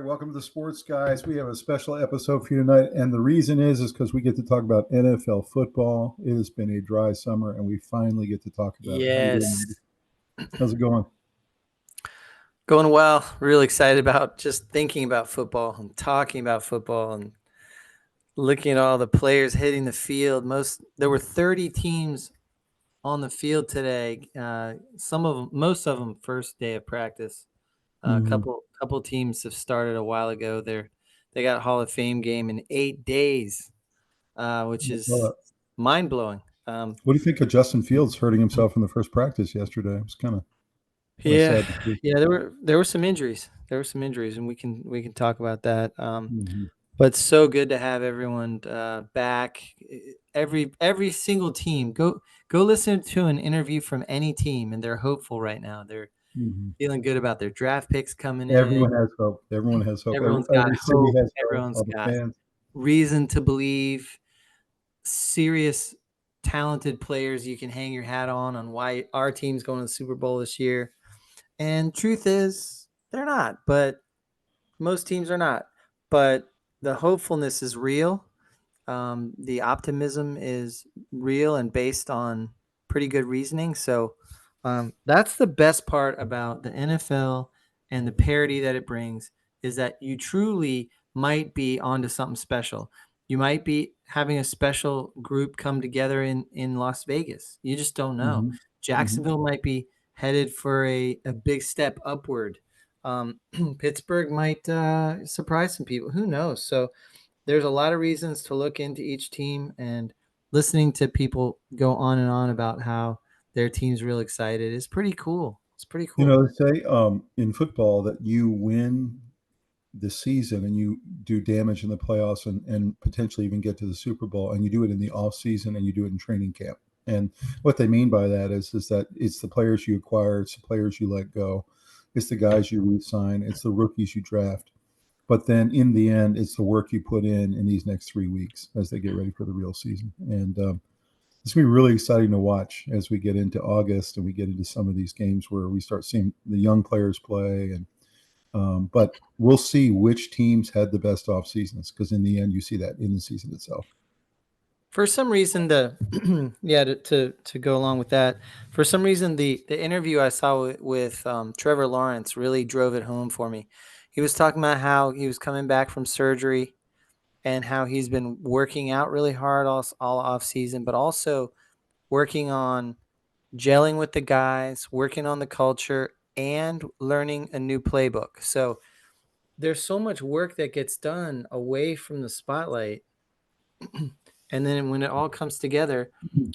right, welcome to the Sports Guys. We have a special episode for you tonight, and the reason is because we get to talk about NFL football. It has been a dry summer, and we finally get to talk about it. How you doing, Yes. Andy? How's it going? Going well. Really excited about just thinking about football and talking about football and looking at all the players hitting the field. There were 30 teams on the field today. Most of them first day of practice. A Mhm. couple teams have started a while ago. They got a Hall of Fame game in 8 days, which is Well, mind blowing. what do you think of Justin Fields hurting himself in the first practice yesterday? It was kind of Yeah, sad to see. yeah. There were some injuries. There were some injuries, and we can talk about that. Mhm. But so good to have everyone back. Every single team. Go listen to an interview from any team, and they're hopeful right now. They're Mhm. feeling good about their draft picks coming in. Everyone has hope. Everyone has hope. Everyone's got Every city hope. has hope. Everyone's All the got fans. reason to believe. Serious, talented players you can hang your hat on why our team's going to the Super Bowl this year. And truth is, they're not. But most teams are not. But the hopefulness is real. The optimism is real and based on pretty good reasoning. So that's the best part about the NFL and the parity that it brings is that you truly might be onto something special. You might be having a special group come together in Las Vegas. You just don't know. Mhm. Mhm. Jacksonville might be headed for a big step upward. Pittsburgh might surprise some people. Who knows? So there's a lot of reasons to look into each team, and listening to people go on and on about how their team's real excited is pretty cool. It's pretty You cool. know, they say in football that you win the season and you do damage in the playoffs and potentially even get to the Super Bowl, and you do it in the off season and you do it in training camp. And what they mean by that is that it's the players you acquire, it's the players you let go, it's the guys you re-sign, it's the rookies you draft. But then in the end, it's the work you put in these next 3 weeks as they get ready for the real season. And it's going to be really exciting to watch as we get into August and we get into some of these games where we start seeing the young players play. And but we'll see which teams had the best off seasons because in the end, you see that in the season itself. For some reason, to go along with that, for some reason, the interview I saw with Trevor Lawrence really drove it home for me. He was talking about how he was coming back from surgery and how he's been working out really hard all off season, but also working on gelling with the guys, working on the culture, and learning a new playbook. So there's so much work that gets done away from the spotlight. And then when it all comes together,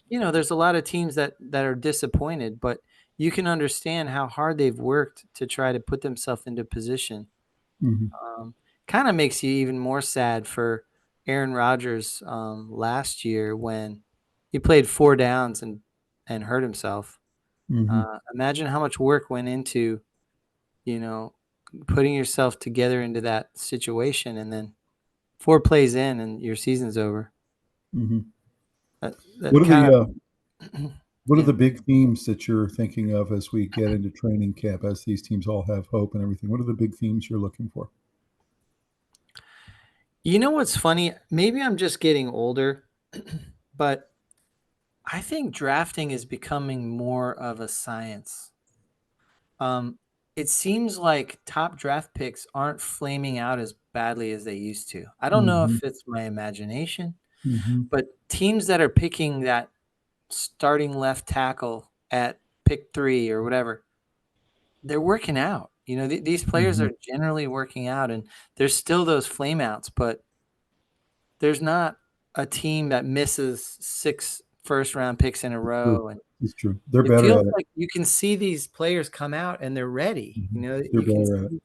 there's a lot of teams that are disappointed, but you can understand how hard they've worked to try to put themselves into position. Mm-hmm. Um, Kind of makes you even more sad for Aaron Rodgers last year when he played 4 downs and hurt himself. Mm-hmm. Imagine how much work went into, you know, putting yourself together into that situation, and then 4 plays in, and your season's over. Mm-hmm. What That are kind the of, what are yeah. the big themes that you're thinking of as we get into training camp, as these teams all have hope and everything? What are the big themes you're looking for? You know what's funny? Maybe I'm just getting older, but I think drafting is becoming more of a science. Um, it seems like top draft picks aren't flaming out as badly as they used to. I don't know Mm-hmm. if it's my imagination, Mm-hmm. but teams that are picking that starting left tackle at pick 3 or whatever, they're working out. These players Mm-hmm. are generally working out, and there's still those flameouts, but there's not a team that misses 6 first-round picks in a It's true. row, and It's true. They're it better feels at it. like you can see these players come out and they're ready. Mhm. They're You can better at it. see,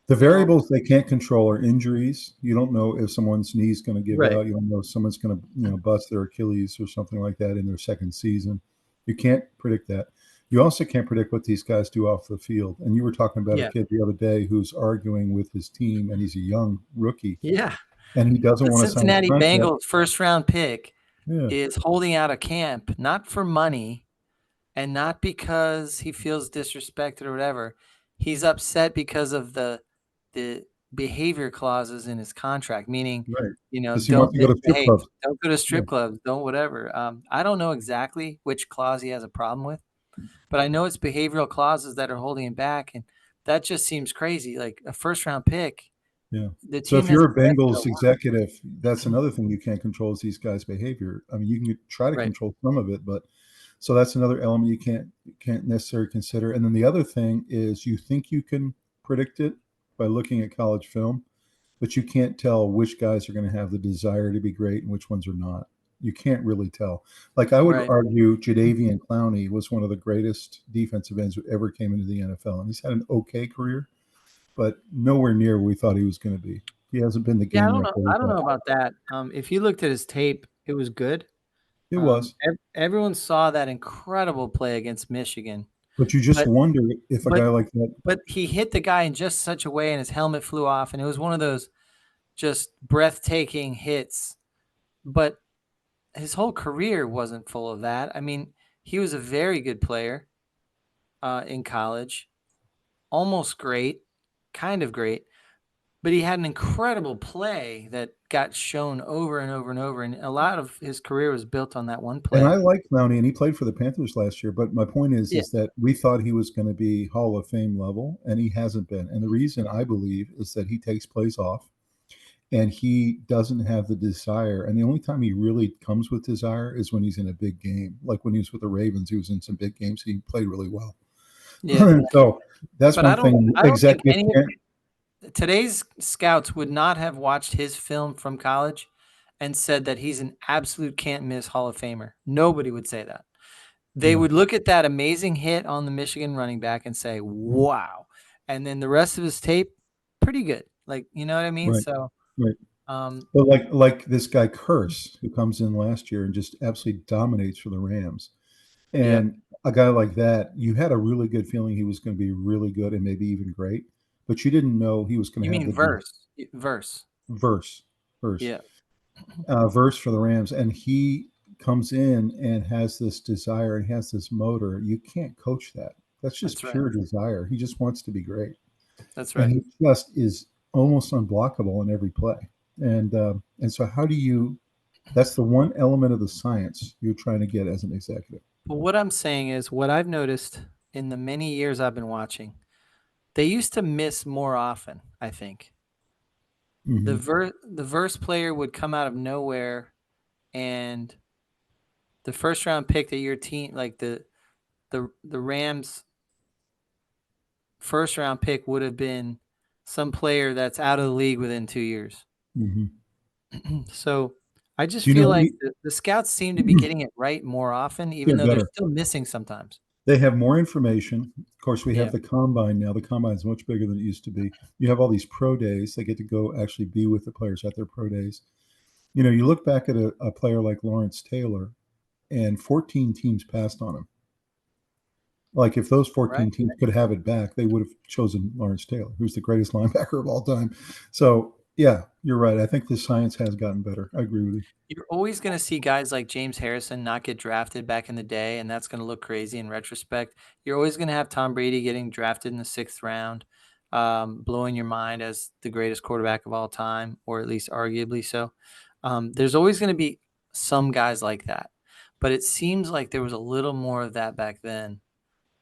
The you know variables they can't control are injuries. You don't know if someone's knee is going to give Right. out. You don't know if someone's going to, bust their Achilles or something like that in their second season. You can't predict that. You also can't predict what these guys do off the field. And you were talking about a Yeah. kid the other day who's arguing with his team, and he's a young rookie, Yeah. and he doesn't The want to sign a Cincinnati contract. Bengals first-round pick Yeah. is holding out of camp, not for money and not because he feels disrespected or whatever. He's upset because of the behavior clauses in his contract, meaning, Right. Does he want don't to go to strip misbehave, clubs? don't go to Yeah. strip clubs, don't whatever. I don't know exactly which clause he has a problem with, but I know it's behavioral clauses that are holding him back, and that just seems crazy. Like a first round pick, Yeah. the So team if you're hasn't a vetted a Bengals lot. executive, that's another thing you can't control is these guys' behavior. I mean, you can try to Right. control some of it, but so that's another element you can't necessarily consider. And then the other thing is you think you can predict it by looking at college film, but you can't tell which guys are going to have the desire to be great and which ones are not. You can't really tell. Like I would Right. argue Jadeveon Clowney was one of the greatest defensive ends who ever came into the NFL, and he's had an okay career, but nowhere near where we thought he was going to be. He hasn't been the Yeah, game wrecker we I don't know thought. about that. If you looked at his tape, it was good. It was, Everyone saw that incredible play against Michigan, but you just but wonder if a but guy like that. but he hit the guy in just such a way, and his helmet flew off, and it was one of those just breathtaking hits. But his whole career wasn't full of that. I mean, he was a very good player in college, almost great, kind of great, but he had an incredible play that got shown over and over and over, and a lot of his career was built on that one And I play. like Clowney, and he played for the Panthers last year. But my point Yeah, is that we thought he was going to be Hall of Fame level, and he hasn't been. And the reason I believe is that he takes plays off, and he doesn't have the desire. And the only time he really comes with desire is when he's in a big game, like when he was with the Ravens. He was in some big games. He played really well. yeah. So that's But one thing I don't think executives any can't. of today's scouts would not have watched his film from college and said that he's an absolute can't miss Hall of Famer. Nobody would say that. They Yeah, would look at that amazing hit on the Michigan running back and say, "Wow." And then the rest of his tape, pretty good. Like, you know what I mean? right, So, right. um, But like this guy Curse, who comes in last year and just absolutely dominates for the Rams. yep. And a guy like that, you had a really good feeling he was going to be really good and maybe even great, but you didn't know he was going You to have mean the verse. verse, verse, Yeah, verse for the Rams. And he comes in and has this desire and has this motor. You can't coach that. That's just that's right. pure desire. He just wants to be great. That's And right. he just is almost unblockable in every play. And so how do you, that's the one element of the science you're trying to get as an executive. But what I'm saying is what I've noticed in the many years I've been watching, they used to miss more often, I think. Mm-hmm. The verse player would come out of nowhere, and the first round pick that your team, like the Rams first round pick, would have been some player that's out of the league within 2 years. Mm-hmm. So I just You feel know, like the scouts seem to be getting it right more often, even they're though they're better. still missing sometimes. They have more information. Of course, we have Yeah, the combine now. The combine is much bigger than it used to be. You have all these pro days. They get to go actually be with the players at their pro days. You know, you look back at a player like Lawrence Taylor, and 14 teams passed on him. Like if those right. 14 teams could have it back, they would have chosen Lawrence Taylor, who's the greatest linebacker of all time. So yeah, you're right. I think the science has gotten better. I agree with you. You're always going to see guys like James Harrison not get drafted back in the day, and that's going to look crazy in retrospect. You're always going to have Tom Brady getting drafted in the 6th round, blowing your mind as the greatest quarterback of all time, or at least arguably so. There's always going to be some guys like that, but it seems like there was a little more of that back then.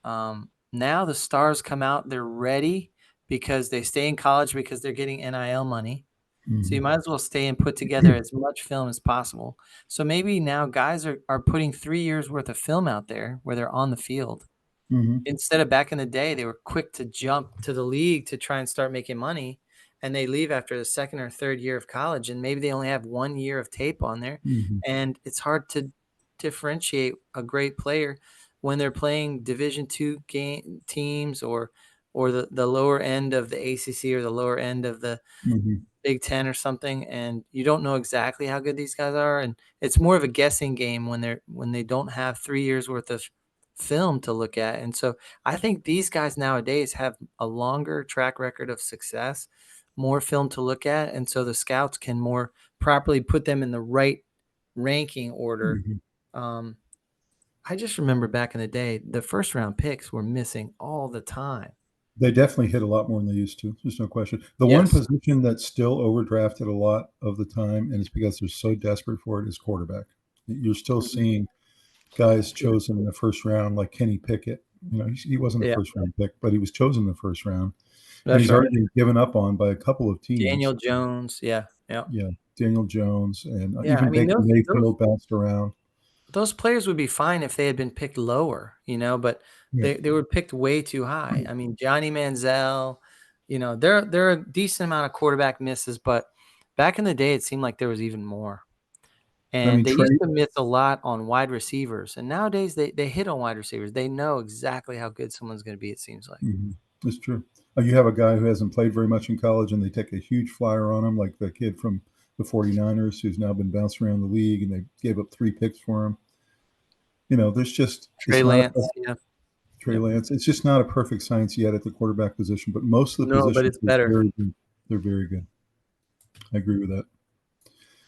Now the stars come out, they're ready because they stay in college because they're getting NIL money. So you Mm-hmm. might as well stay and put together as much film as possible. So maybe now guys are putting 3 years worth of film out there where they're on the field. Mm-hmm. Instead of back in the day, they were quick to jump to the league to try and start making money. And they leave after the 2nd or 3rd year of college. And maybe they only have 1 year of tape on there. Mm-hmm. And it's hard to differentiate a great player when they're playing Division II game teams or the lower end of the ACC or the lower end of the Mm-hmm. Big Ten or something, and you don't know exactly how good these guys are, and it's more of a guessing game when they don't have 3 years worth of film to look at. And so I think these guys nowadays have a longer track record of success, more film to look at, and so the scouts can more properly put them in the right ranking order. Mm-hmm. Um, I just remember back in the day, the first round picks were missing all the time. They definitely hit a lot more than they used to. There's no question. The one Yes. position that's still overdrafted a lot of the time, and it's because they're so desperate for it, is quarterback. You're still Mhm. seeing guys chosen in the first round, like Kenny Pickett. He wasn't a Yeah, first round pick, but he was chosen in the first round, and that's he's right. already been given up on by a couple of teams. Daniel Jones. Yeah. Yeah. Yeah, Daniel Jones and Yeah. I even mean, Baker those Mayfield bounced around. those players would be fine if they had been picked lower, but Yeah. they were picked way too high. I mean, Johnny Manziel, there are a decent amount of quarterback misses, but back in the day, it seemed like there was even more. I And mean, they used Trey. to miss a lot on wide receivers, and nowadays they hit on wide receivers. They know exactly how good someone's going to be, it seems like. Mhm. It's true. You have a guy who hasn't played very much in college, and they take a huge flyer on him, like the kid from the 49ers who's now been bouncing around the league, and they gave up 3 picks for him. There's just Trey it's not a Lance, yeah. Trey Yep. Lance. It's just not a perfect science yet at the quarterback position, but most of the No, but positions it's are better. very good. They're very good. I agree with that.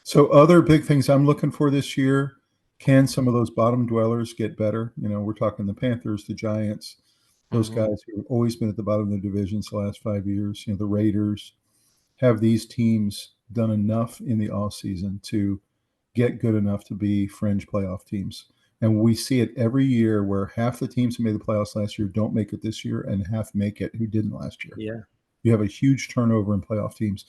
So other big things I'm looking for this year, can some of those bottom dwellers get better? We're talking the Panthers, the Giants, those Hmm. guys who have always been at the bottom of the divisions the last 5 years, the Raiders. Have these teams done enough in the offseason to get good enough to be fringe playoff teams? And we see it every year where half the teams who made the playoffs last year don't make it this year, and half make it who didn't last year. Yeah. You have a huge turnover in playoff teams.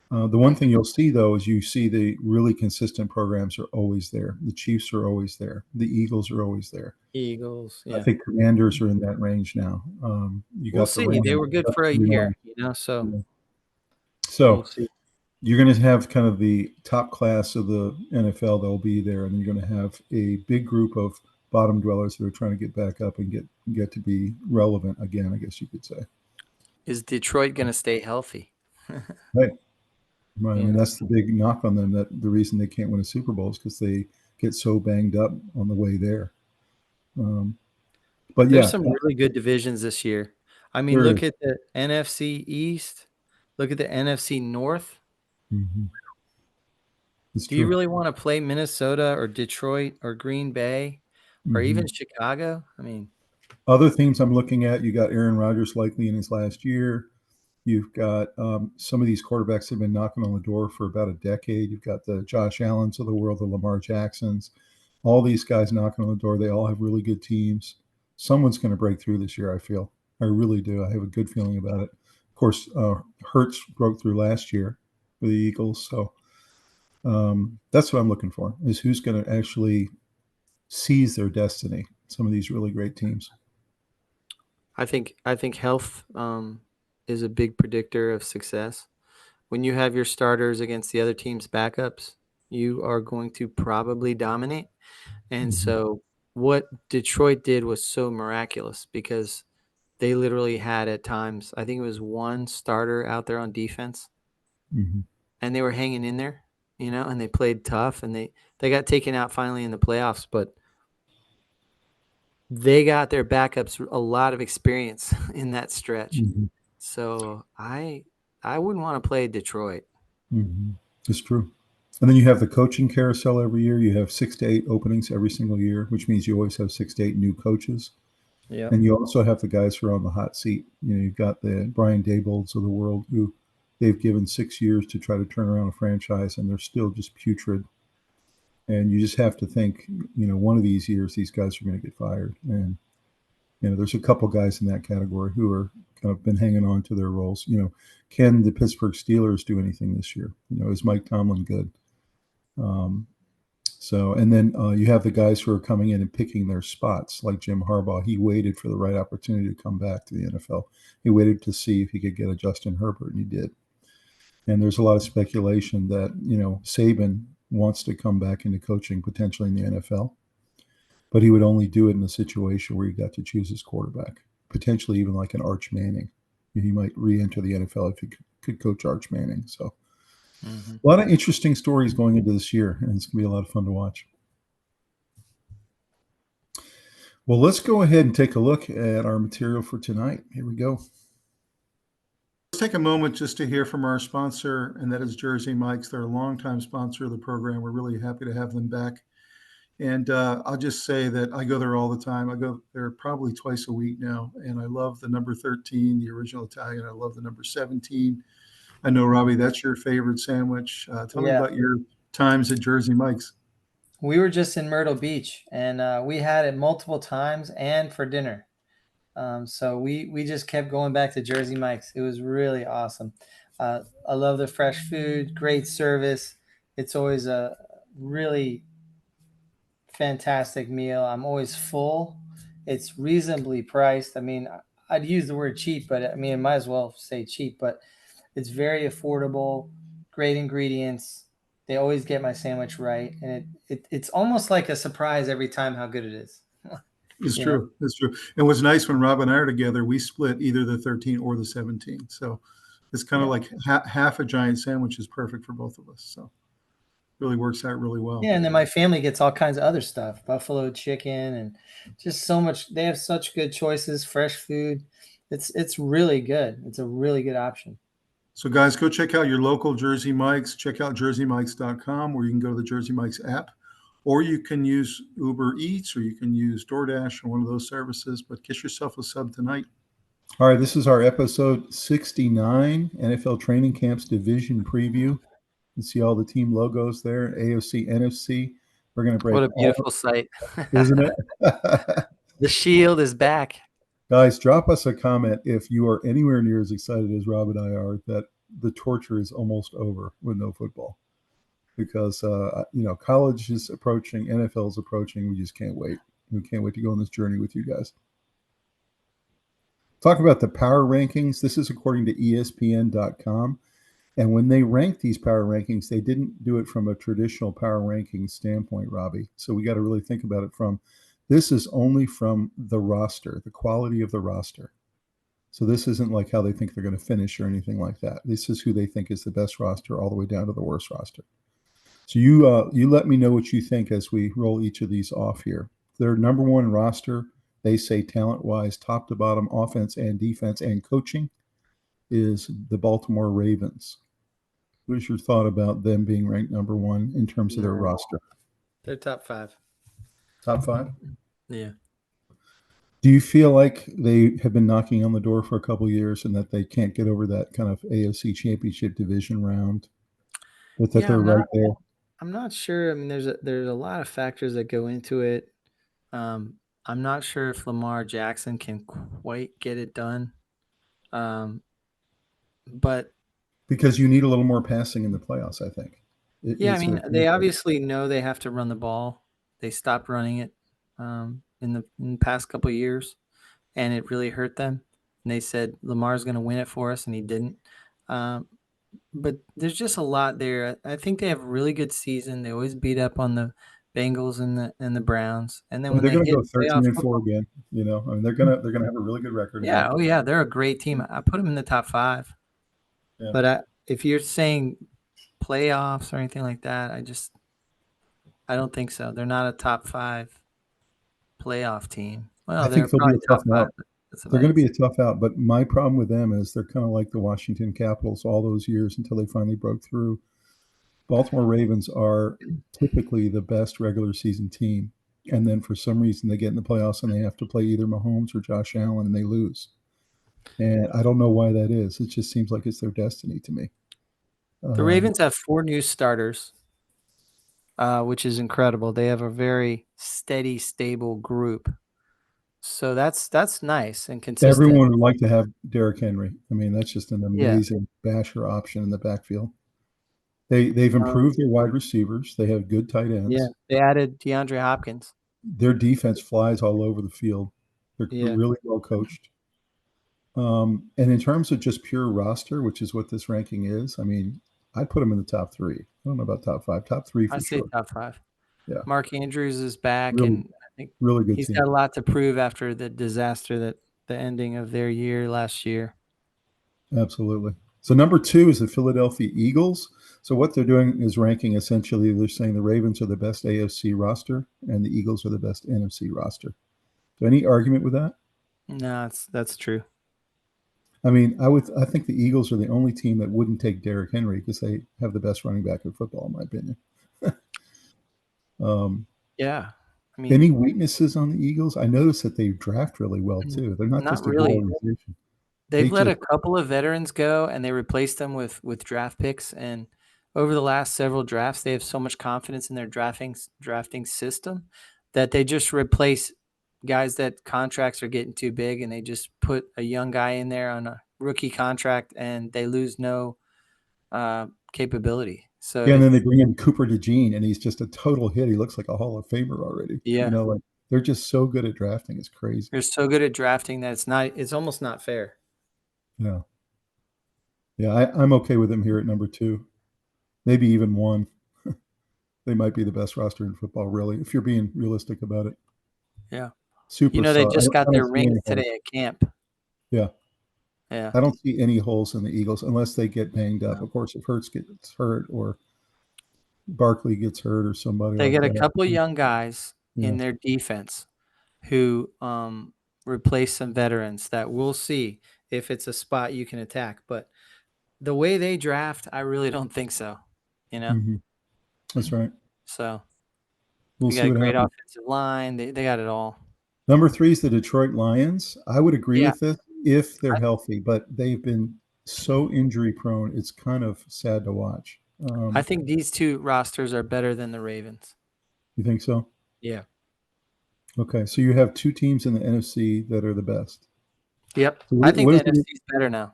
The one thing you'll see, though, is you see the really consistent programs are always there. The Chiefs are always there. The Eagles are always there. Eagles, I yeah. think Commanders are in that range now. You We'll got the see. They Rams. were good Up for a 3-1. year, so Yeah. we'll So see. you're going to have kind of the top class of the NFL that'll be there, and you're going to have a big group of bottom dwellers that are trying to get back up and get to be relevant again, I guess you could say. Is Detroit going to stay healthy? Right. Right. I You mean, know, that's the big knock on them. That the reason they can't win a Super Bowl is because they get so banged up on the way there. Um, but there's yeah, some really good divisions this year. I mean, there look is. at the NFC East. Look at the NFC North. Mhm. It's Do you true. really want to play Minnesota or Detroit or Green Bay or even Hmm. Chicago? I mean, Other themes I'm looking at, you got Aaron Rodgers likely in his last year. You've got some of these quarterbacks have been knocking on the door for about a decade. You've got the Josh Allens of the world, the Lamar Jacksons, all these guys knocking on the door. They all have really good teams. Someone's going to break through this year, I feel. I really do. I have a good feeling about it. Of course, Hurts broke through last year for the Eagles. So that's what I'm looking for, is who's going to actually seize their destiny. Some of these really great teams. I think health is a big predictor of success. When you have your starters against the other team's backups, you are going to probably dominate. And Hmm. so what Detroit did was so miraculous because they literally had at times, I think it was one starter out there on defense, Hmm. and they were hanging in there, and they played tough, and they got taken out finally in the playoffs, but they got their backups a lot of experience in that stretch. Hmm. So I wouldn't want to play Detroit. Hmm. It's true. And then you have the coaching carousel every year. You have 6 to 8 openings every single year, which means you always have 6 to 8 new coaches. Yeah. And you also have the guys who are on the hot seat. You've got the Brian Dabolds of the world who they've given 6 years to try to turn around a franchise, and they're still just putrid. And you just have to think, one of these years these guys are going to get fired. And there's a couple guys in that category who are kind of been hanging on to their roles. Can the Pittsburgh Steelers do anything this year? Is Mike Tomlin good? Um, and then you have the guys who are coming in and picking their spots, like Jim Harbaugh. He waited for the right opportunity to come back to the NFL. He waited to see if he could get a Justin Herbert, and he did. And there's a lot of speculation that, Saban wants to come back into coaching potentially in the NFL, but he would only do it in a situation where he got to choose his quarterback, potentially even like an Arch Manning. He might re-enter the NFL if he could coach Arch Manning. So Hmm. a lot of interesting stories going into this year, and it's going to be a lot of fun to watch. Well, let's go ahead and take a look at our material for tonight. Here we go. Let's take a moment just to hear from our sponsor, and that is Jersey Mike's. They're a longtime sponsor of the program. We're really happy to have them back And I'll just say that I go there all the time. I go there probably twice a week now, and I love the number 13, the original Italian. I love the number 17. I know, Robbie, that's your favorite sandwich. Tell me Yeah. about your times at Jersey Mike's. We were just in Myrtle Beach, and we had it multiple times and for dinner. So we just kept going back to Jersey Mike's. It was really awesome. I love the fresh food, great service. It's always a really fantastic meal. I'm always full. It's reasonably priced. I mean, I'd use the word cheap, but I mean, I might as well say cheap, but it's very affordable, great ingredients. They always get my sandwich right. And it's almost like a surprise every time how good it is. It's You know? true. It's true. And what's nice when Rob and I are together, we split either the 13 or the 17. So it's kind of Yeah. like half a giant sandwich is perfect for both of us. So really works out really well. Yeah, and then my family gets all kinds of other stuff, buffalo chicken and just so much. They have such good choices, fresh food. It's really good. It's a really good option. So guys, go check out your local Jersey Mike's. Check out jerseymikes.com, where you can go to the Jersey Mike's app, or you can use Uber Eats, or you can use DoorDash or one of those services. But get yourself a sub tonight. All right, this is our episode 69, NFL Training Camps Division Preview. You see all the team logos there, AFC, NFC. We're going to break. What a beautiful sight. Isn't it? The shield is back. Guys, drop us a comment if you are anywhere near as excited as Rob and I are that the torture is almost over with no football. Because, college is approaching, NFL is approaching. We just can't wait. We can't wait to go on this journey with you guys. Talk about the power rankings. This is according to ESPN.com. And when they ranked these power rankings, they didn't do it from a traditional power ranking standpoint, Robbie. So we got to really think about it this is only from the roster, the quality of the roster. So this isn't like how they think they're going to finish or anything like that. This is who they think is the best roster all the way down to the worst roster. So you let me know what you think as we roll each of these off here. Their number one roster, they say talent-wise, top to bottom, offense and defense and coaching, is the Baltimore Ravens. What is your thought about them being ranked number one in terms of their roster? They're top 5. Top 5? Yeah. Do you feel like they have been knocking on the door for a couple of years and that they can't get over that kind of AFC Championship division round? But that they're right there? I'm not sure. I mean, there's a lot of factors that go into it. I'm not sure if Lamar Jackson can quite get it done. But because you need a little more passing in the playoffs, I think. They obviously know they have to run the ball. They stopped running it in the past couple of years, and it really hurt them. And they said Lamar's going to win it for us, and he didn't. But there's just a lot there. I think they have a really good season. They always beat up on the Bengals and the Browns, and then when they're they going to hit go 13-4 again, I mean, they're going to have a really good record. Yeah, oh yeah, they're a great team. I put them in the top 5. Yeah. But if you're saying playoffs or anything like that, I don't think so. They're not a top 5 playoff team. Well, I think they'll be a tough out. They're going to be a tough out, but my problem with them is they're kind of like the Washington Capitals all those years until they finally broke through. Baltimore Ravens are typically the best regular season team, and then for some reason they get in the playoffs and they have to play either Mahomes or Josh Allen and they lose. And I don't know why that is. It just seems like it's their destiny to me. The Ravens have 4 new starters, which is incredible. They have a very steady, stable group. So that's nice and consistent. Everyone would like to have Derrick Henry. I mean, that's just an amazing basher option in the backfield. They've improved their wide receivers. They have good tight ends. Yeah, they added DeAndre Hopkins. Their defense flies all over the field. They're really well coached. And in terms of just pure roster, which is what this ranking is, I mean, I'd put them in the top 3. I don't know about top 5. Top 3 for sure. I say top 5. Yeah. Mark Andrews is back, really, and I think really good he's team. got a lot to prove after the disaster that the ending of their year last year. Absolutely. So number 2 is the Philadelphia Eagles. So what they're doing is ranking essentially, they're saying the Ravens are the best AFC roster and the Eagles are the best NFC roster. So any argument with that? No, that's true. I mean, I think the Eagles are the only team that wouldn't take Derrick Henry because they have the best running back in football, in my opinion. Yeah. I mean, Any weaknesses on the Eagles? I noticed that they draft really well too. They're not not just a good really. organization. They They've let just a couple of veterans go, and they replaced them with draft picks. And over the last several drafts, they have so much confidence in their drafting system that they just replace guys that contracts are getting too big, and they just put a young guy in there on a rookie contract, and they lose no capability. So yeah, and then they bring in Cooper DeJean, and he's just a total hit. He looks like a Hall of Famer already. yeah, Like they're just so good at drafting. It's crazy. they're so good at drafting that it's almost not fair. Yeah, yeah. I'm okay with them here at number 2, maybe even 1. They might be the best roster in football, really, if you're being realistic about it. Yeah. Super They solid. just got I don't their see rings any holes. today at camp. Yeah, Yeah. I don't see any holes in the Eagles unless they get banged up. No. Of course, if Hurts gets hurt or Barkley gets hurt or somebody They like got a that. couple young guys Yeah. in their defense who replace some veterans that we'll see if it's a spot you can attack. But the way they draft, I really don't think so. hmm That's right. So We'll they got see a what great happens. offensive line. They got it all. Number 3 is the Detroit Lions. I would agree Yeah. with this if they're I, healthy, but they've been so injury prone. It's kind of sad to watch. I think these two rosters are better than the Ravens. You think so? Yeah. Okay, so you have 2 teams in the NFC that are the best. Yep. So I what, think what the is NFC it? is better now.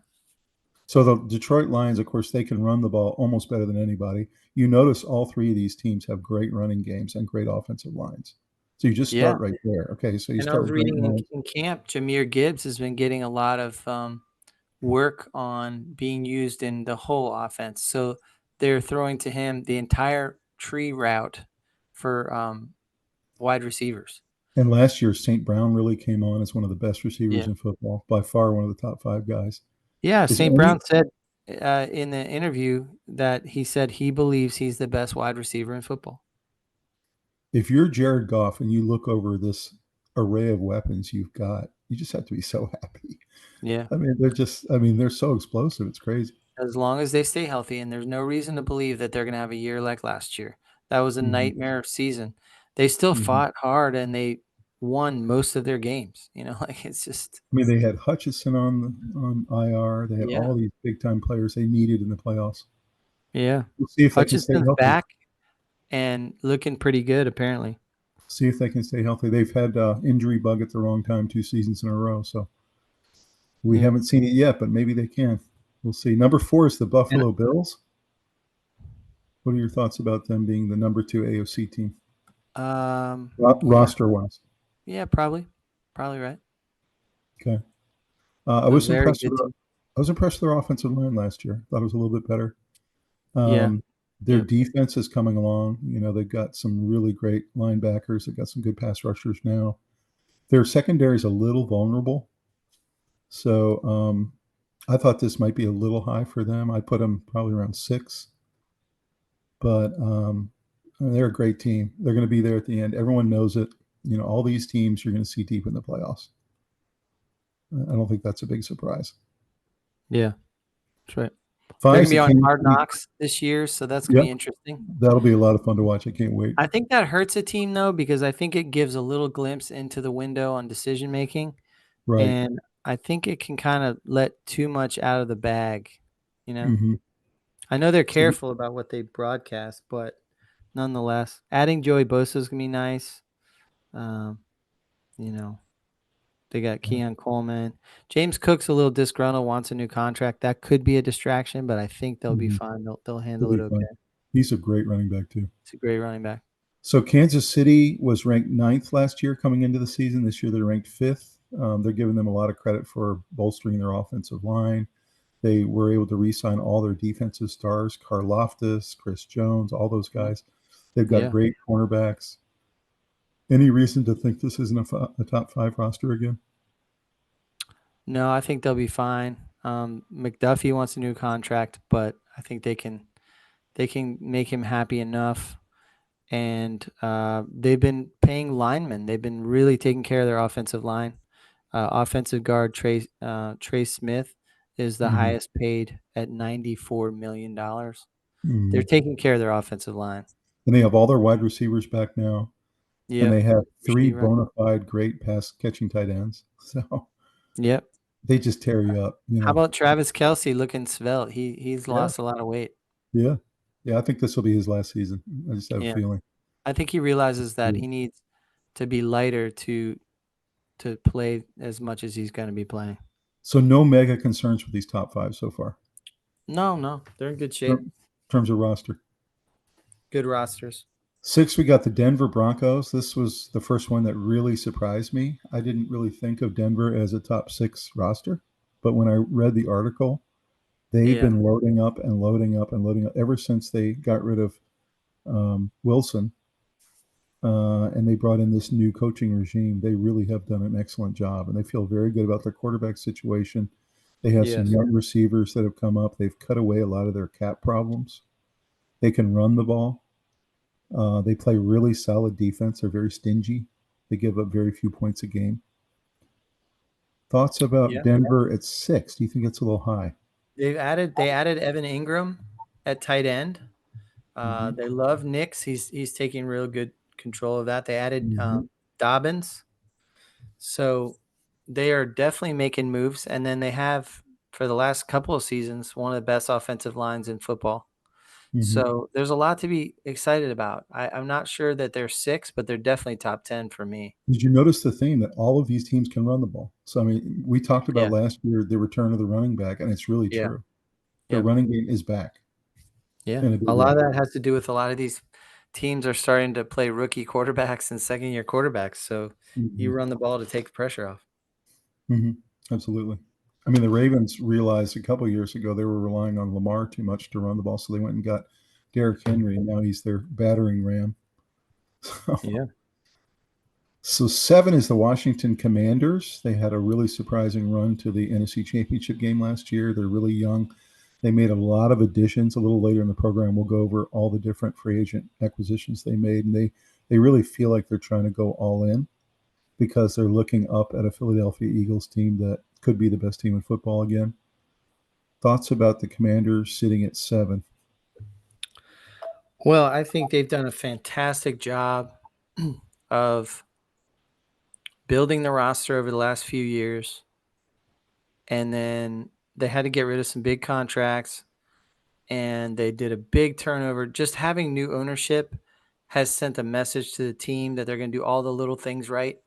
So the Detroit Lions, of course, they can run the ball almost better than anybody. You notice all 3 of these teams have great running games and great offensive lines. So you just Yeah. start right there. Okay, so you And I start was with great reading lines. in camp, Jameer Gibbs has been getting a lot of work on being used in the whole offense. So they're throwing to him the entire tree route for wide receivers. And last year, St. Brown really came on as one of the best receivers Yeah. in football, by far one of the top 5 guys. Yeah. Is there St. any Brown said in the interview that he said he believes he's the best wide receiver in football. If you're Jared Goff and you look over this array of weapons you've got, you just have to be so happy. Yeah. They're so explosive. It's crazy. As long as they stay healthy, and there's no reason to believe that they're going to have a year like last year. That was a hmm nightmare season. They still hmm fought hard and they won most of their games. Like it's just, They had Hutchison on IR. They had yeah. all these big time players they needed in the playoffs. Yeah. We'll see if they can stay Hutchison's healthy. back and looking pretty good, apparently. See if they can stay healthy. They've had injury bug at the wrong time 2 seasons in a row, so we Yeah. haven't seen it yet, but maybe they can. We'll see. Number 4 is the And, Buffalo Bills. What are your thoughts about them being the number 2 AOC team, yeah. roster wise? Yeah, probably. Probably right. Okay. I A was very impressed. good team. I was impressed with their offensive line last year. Thought it was a little bit better. Yeah. Their defense is coming along. They've got some really great linebackers. They've got some good pass rushers now. Their secondary is a little vulnerable. So I thought this might be a little high for them. I put them probably around 6. But they're a great team. They're going to be there at the end. Everyone knows it. All these teams you're going to see deep in the playoffs. I don't think that's a big surprise. Yeah. That's right. They're 5 going is to be the on Kansas Hard City. Knocks this year, so that's going to be interesting. That'll be a lot of fun to watch. I can't wait. I think that hurts a team, though, because I think it gives a little glimpse into the window on decision making. Right. And I think it can kind of let too much out of the bag. hmm I know they're So, careful about what they broadcast, but nonetheless, adding Joey Bosa is going to be nice. Um, you know, they got Keon Coleman. James Cook's a little disgruntled, wants a new contract. That could be a distraction, but I think they'll be fine. They'll he'll handle it be okay. fun. He's a great running back too. It's a great running back. So Kansas City was ranked 9th last year coming into the season. This year they're ranked 5th. They're giving them a lot of credit for bolstering their offensive line. They were able to re-sign all their defensive stars, Karlaftis, Chris Jones, all those guys. They've got great cornerbacks. Any reason to think this isn't a top 5 roster again? No, I think they'll be fine. McDuffie wants a new contract, but I think they can make him happy enough. And they've been paying linemen. They've been really taking care of their offensive line. Offensive guard Trey Smith is the highest paid at $94 million. They're taking care of their offensive line. And they have all their wide receivers back now. and Yep. they have three Receiver. bona fide great pass catching tight ends. So Yep. they just tear you up, you How know. about Travis Kelsey looking svelte? He's Yeah, lost a lot of weight. yeah, yeah. I think this will be his last season. I just have a Yeah. feeling. I think he realizes that Yeah. he needs to be lighter to play as much as he's going to be playing. So no mega concerns with these top five so far, No, they're in good shape. in terms of roster. Good rosters. Six, we got the Denver Broncos. This was the first one that really surprised me. I didn't really think of Denver as a top six roster, but when I read the article, they've Yeah. been loading up and loading up and loading up ever since they got rid of Wilson, and they brought in this new coaching regime. They really have done an excellent job, and they feel very good about their quarterback situation. They have some Yes. young receivers that have come up. They've cut away a lot of their cap problems. They can run the ball. They play really solid defense. They're very stingy. They give up very few points a game. Thoughts about Yeah. Denver at six? Do you think it's a little high? They added Evan Ingram at tight end. Mm-hmm. They love Nix. He's taking real good control of that. They added Mm-hmm. Dobbins. So they are definitely making moves. And then they have, for the last couple of seasons, one of the best offensive lines in football. Mm-hmm. So there's a lot to be excited about. I'm not sure that they're six, but they're definitely top 10 for me. Did you notice the theme that all of these teams can run the ball? So I mean, we talked about Yeah. last year the return of the running back, and it's really Yeah. true. The Yep. running game is back Yeah. in a big A way. lot of that has to do with a lot of these teams are starting to play rookie quarterbacks and second year quarterbacks. So Mm-hmm. you run the ball to take the pressure off. Mm-hmm. Absolutely. I mean, the Ravens realized a couple of years ago they were relying on Lamar too much to run the ball, so they went and got Derrick Henry, and now he's their battering ram. Yeah. So seven is the Washington Commanders. They had a really surprising run to the NFC Championship game last year. They're really young. They made a lot of additions. A little later in the program, we'll go over all the different free agent acquisitions they made, and they really feel like they're trying to go all in because they're looking up at a Philadelphia Eagles team that could be the best team in football again. Thoughts about the Commanders sitting at seven? Well, I think they've done a fantastic job of building the roster over the last few years. And then they had to get rid of some big contracts and they did a big turnover. Just having new ownership has sent a message to the team that they're going to do all the little things right.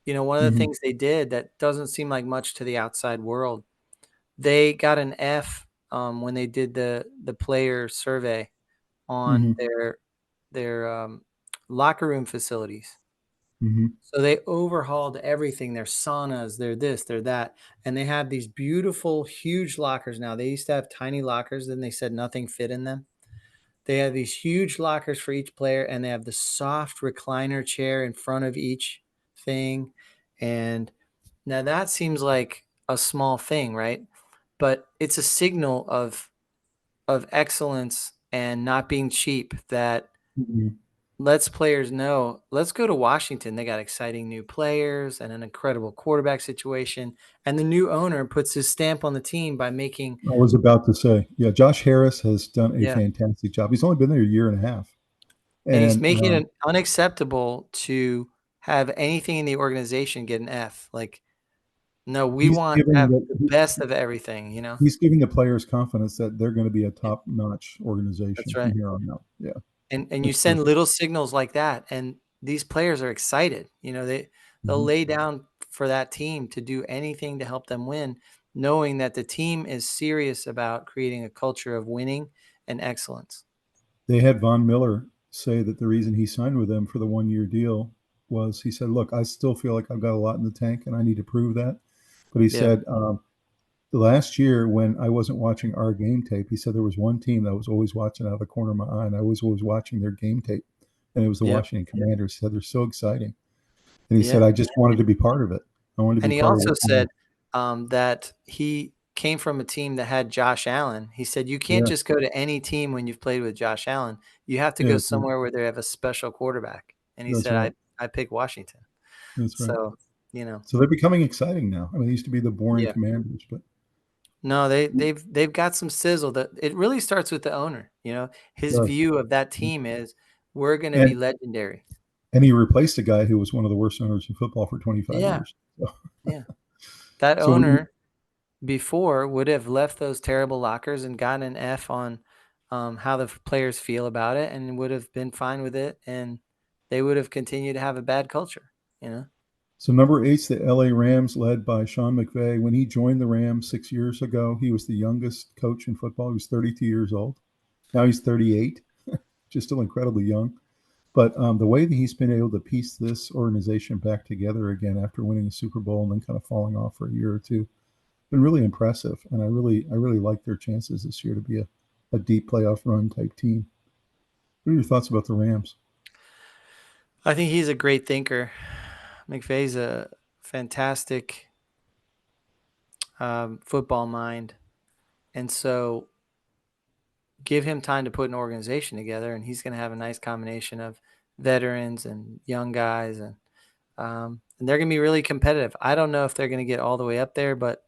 You know, one of the Mm-hmm. things they did that doesn't seem like much to the outside world, they got an F when they did the player survey Mm-hmm. on their locker room facilities. Mm-hmm. So they overhauled everything, their saunas, their this, their that, and they have these beautiful, huge lockers now. They used to have tiny lockers, then they said nothing fit in them. They have these huge lockers for each player, and they have the soft recliner chair in front of each thing. And now that seems like a small thing, right? But it's a signal of excellence and not being cheap that Mm-hmm. lets players know, let's go to Washington. They got exciting new players and an incredible quarterback situation. And the new owner puts his stamp on the team by making, I was about to say, yeah, Josh Harris has done a yeah, fantastic job. He's only been there a year and a half, and he's and making it unacceptable to have anything in the organization get an F. Like, no, we he's want to giving have the best of everything, you know? he's giving the players confidence that they're going to be a Yeah, top-notch that's organization from right. here on out. Yeah, And you that's send perfect. little signals like that, and these players are excited. You know, they'll Mm-hmm. lay down for that team to do anything to help them win, knowing that the team is serious about creating a culture of winning and excellence. They had Von Miller say that the reason he signed with them for the one-year deal was he said, "Look, I still feel like I've got a lot in the tank, and I need to prove that." But he Yeah, said last year when I wasn't watching our game tape, he said there was one team that I was always watching out of the corner of my eye, and I was always watching their game tape, and it was the yep, Washington Commanders. He said they're so exciting, and he said yeah. I just wanted to be part of it. I wanted to And be he part of also what. said that he came from a team that had Josh Allen. He said, you can't Yeah, just go to any team when you've played with Josh Allen. You have to yeah, go that's right. somewhere where they have a special quarterback. And he That's said, right. I pick Washington. That's right. So, you know, So they're becoming exciting now. I mean, they used to be the boring yeah. Commanders, but No, they've got some sizzle. That it really starts with the owner. You know, his yes. view of that team is we're going to be And legendary. And he replaced a guy who was one of the worst owners in football for 25 Yeah, years. So, yeah. That so when you, owner before would have left those terrible lockers and gotten an F on how the players feel about it, and would have been fine with it, and they would have continued to have a bad culture, you know? so number eight's the LA Rams, led by Sean McVay. When he joined the Rams 6 years ago, he was the youngest coach in football. He was 32 years old. Now he's 38, just still incredibly young. But the way that he's been able to piece this organization back together again after winning the Super Bowl and then kind of falling off for a year or two, been really impressive. And I really like their chances this year to be a deep playoff run type team. What are your thoughts about the Rams? I think he's a great thinker. McVay's a fantastic football mind. And so give him time to put an organization together, and he's going to have a nice combination of veterans and young guys, and they're going to be really competitive. I don't know if they're going to get all the way up there, but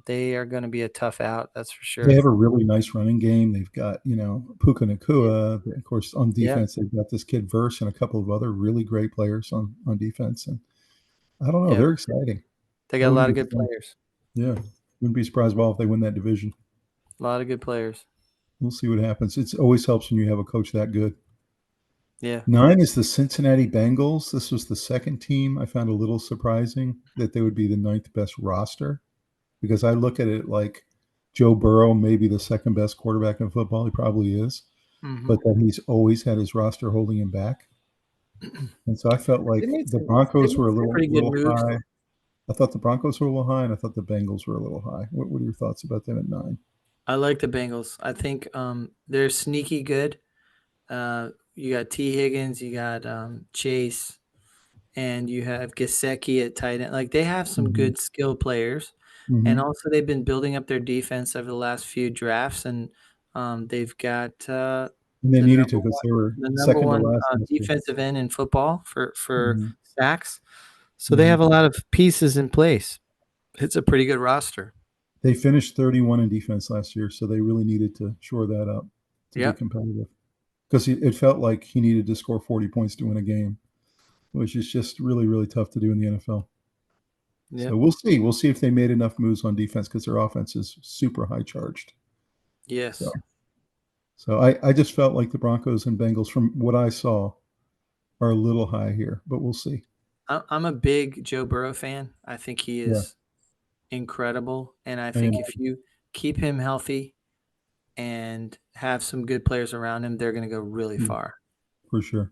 they are going to be a tough out. That's for They sure. have a really nice running game. They've got, Puka Nakua. Of course, on Yeah, defense, they've got this kid Verse and a couple of other really great players on defense. And I don't know, yeah. they're exciting. They I got a wouldn't lot be of good surprised. players. Yeah, wouldn't be surprised at all if they win that division. A lot of good players. We'll see what happens. It always helps when you have a coach that good. Yeah. 9 is the Cincinnati Bengals. This was the second team. I found a little surprising that they would be the ninth best roster because I look at it like Joe Burrow, maybe the second best quarterback in football. He probably is, Mm-hmm. but that he's always had his roster holding him back. And so I felt They like made the some. They Broncos made were a some little pretty good little moves. high. I thought the Broncos were a little high, and I thought the Bengals were a little high. What are your thoughts about them at 9? I like the Bengals. I think they're sneaky good. You got T. Higgins, you got Chase, and you have Gesicki at tight end. Like they have some Mm-hmm. good skill players, and Mm-hmm. also they've been building up their defense over the last few drafts, and they've got And they the needed number to because one, they were the number second to one last last year. defensive end in football for Mm-hmm. sacks. So they Mm-hmm. have a lot of pieces in place. It's a pretty good roster. They finished 31 in defense last year, so they really needed to shore that up to be Yep. competitive. Because it felt like he needed to score 40 points to win a game, which is just really, really tough to do in the NFL. So Yep. we'll see. We'll see if they made enough moves on defense because their offense is super high charged. So, Yes. so I just felt like the Broncos and Bengals, from what I saw, are a little high here, but we'll see. I'm a big Joe Burrow fan. I think he Yeah, is incredible, and I I am think if you keep him healthy and have some good players around him, they're going to go really far. for sure.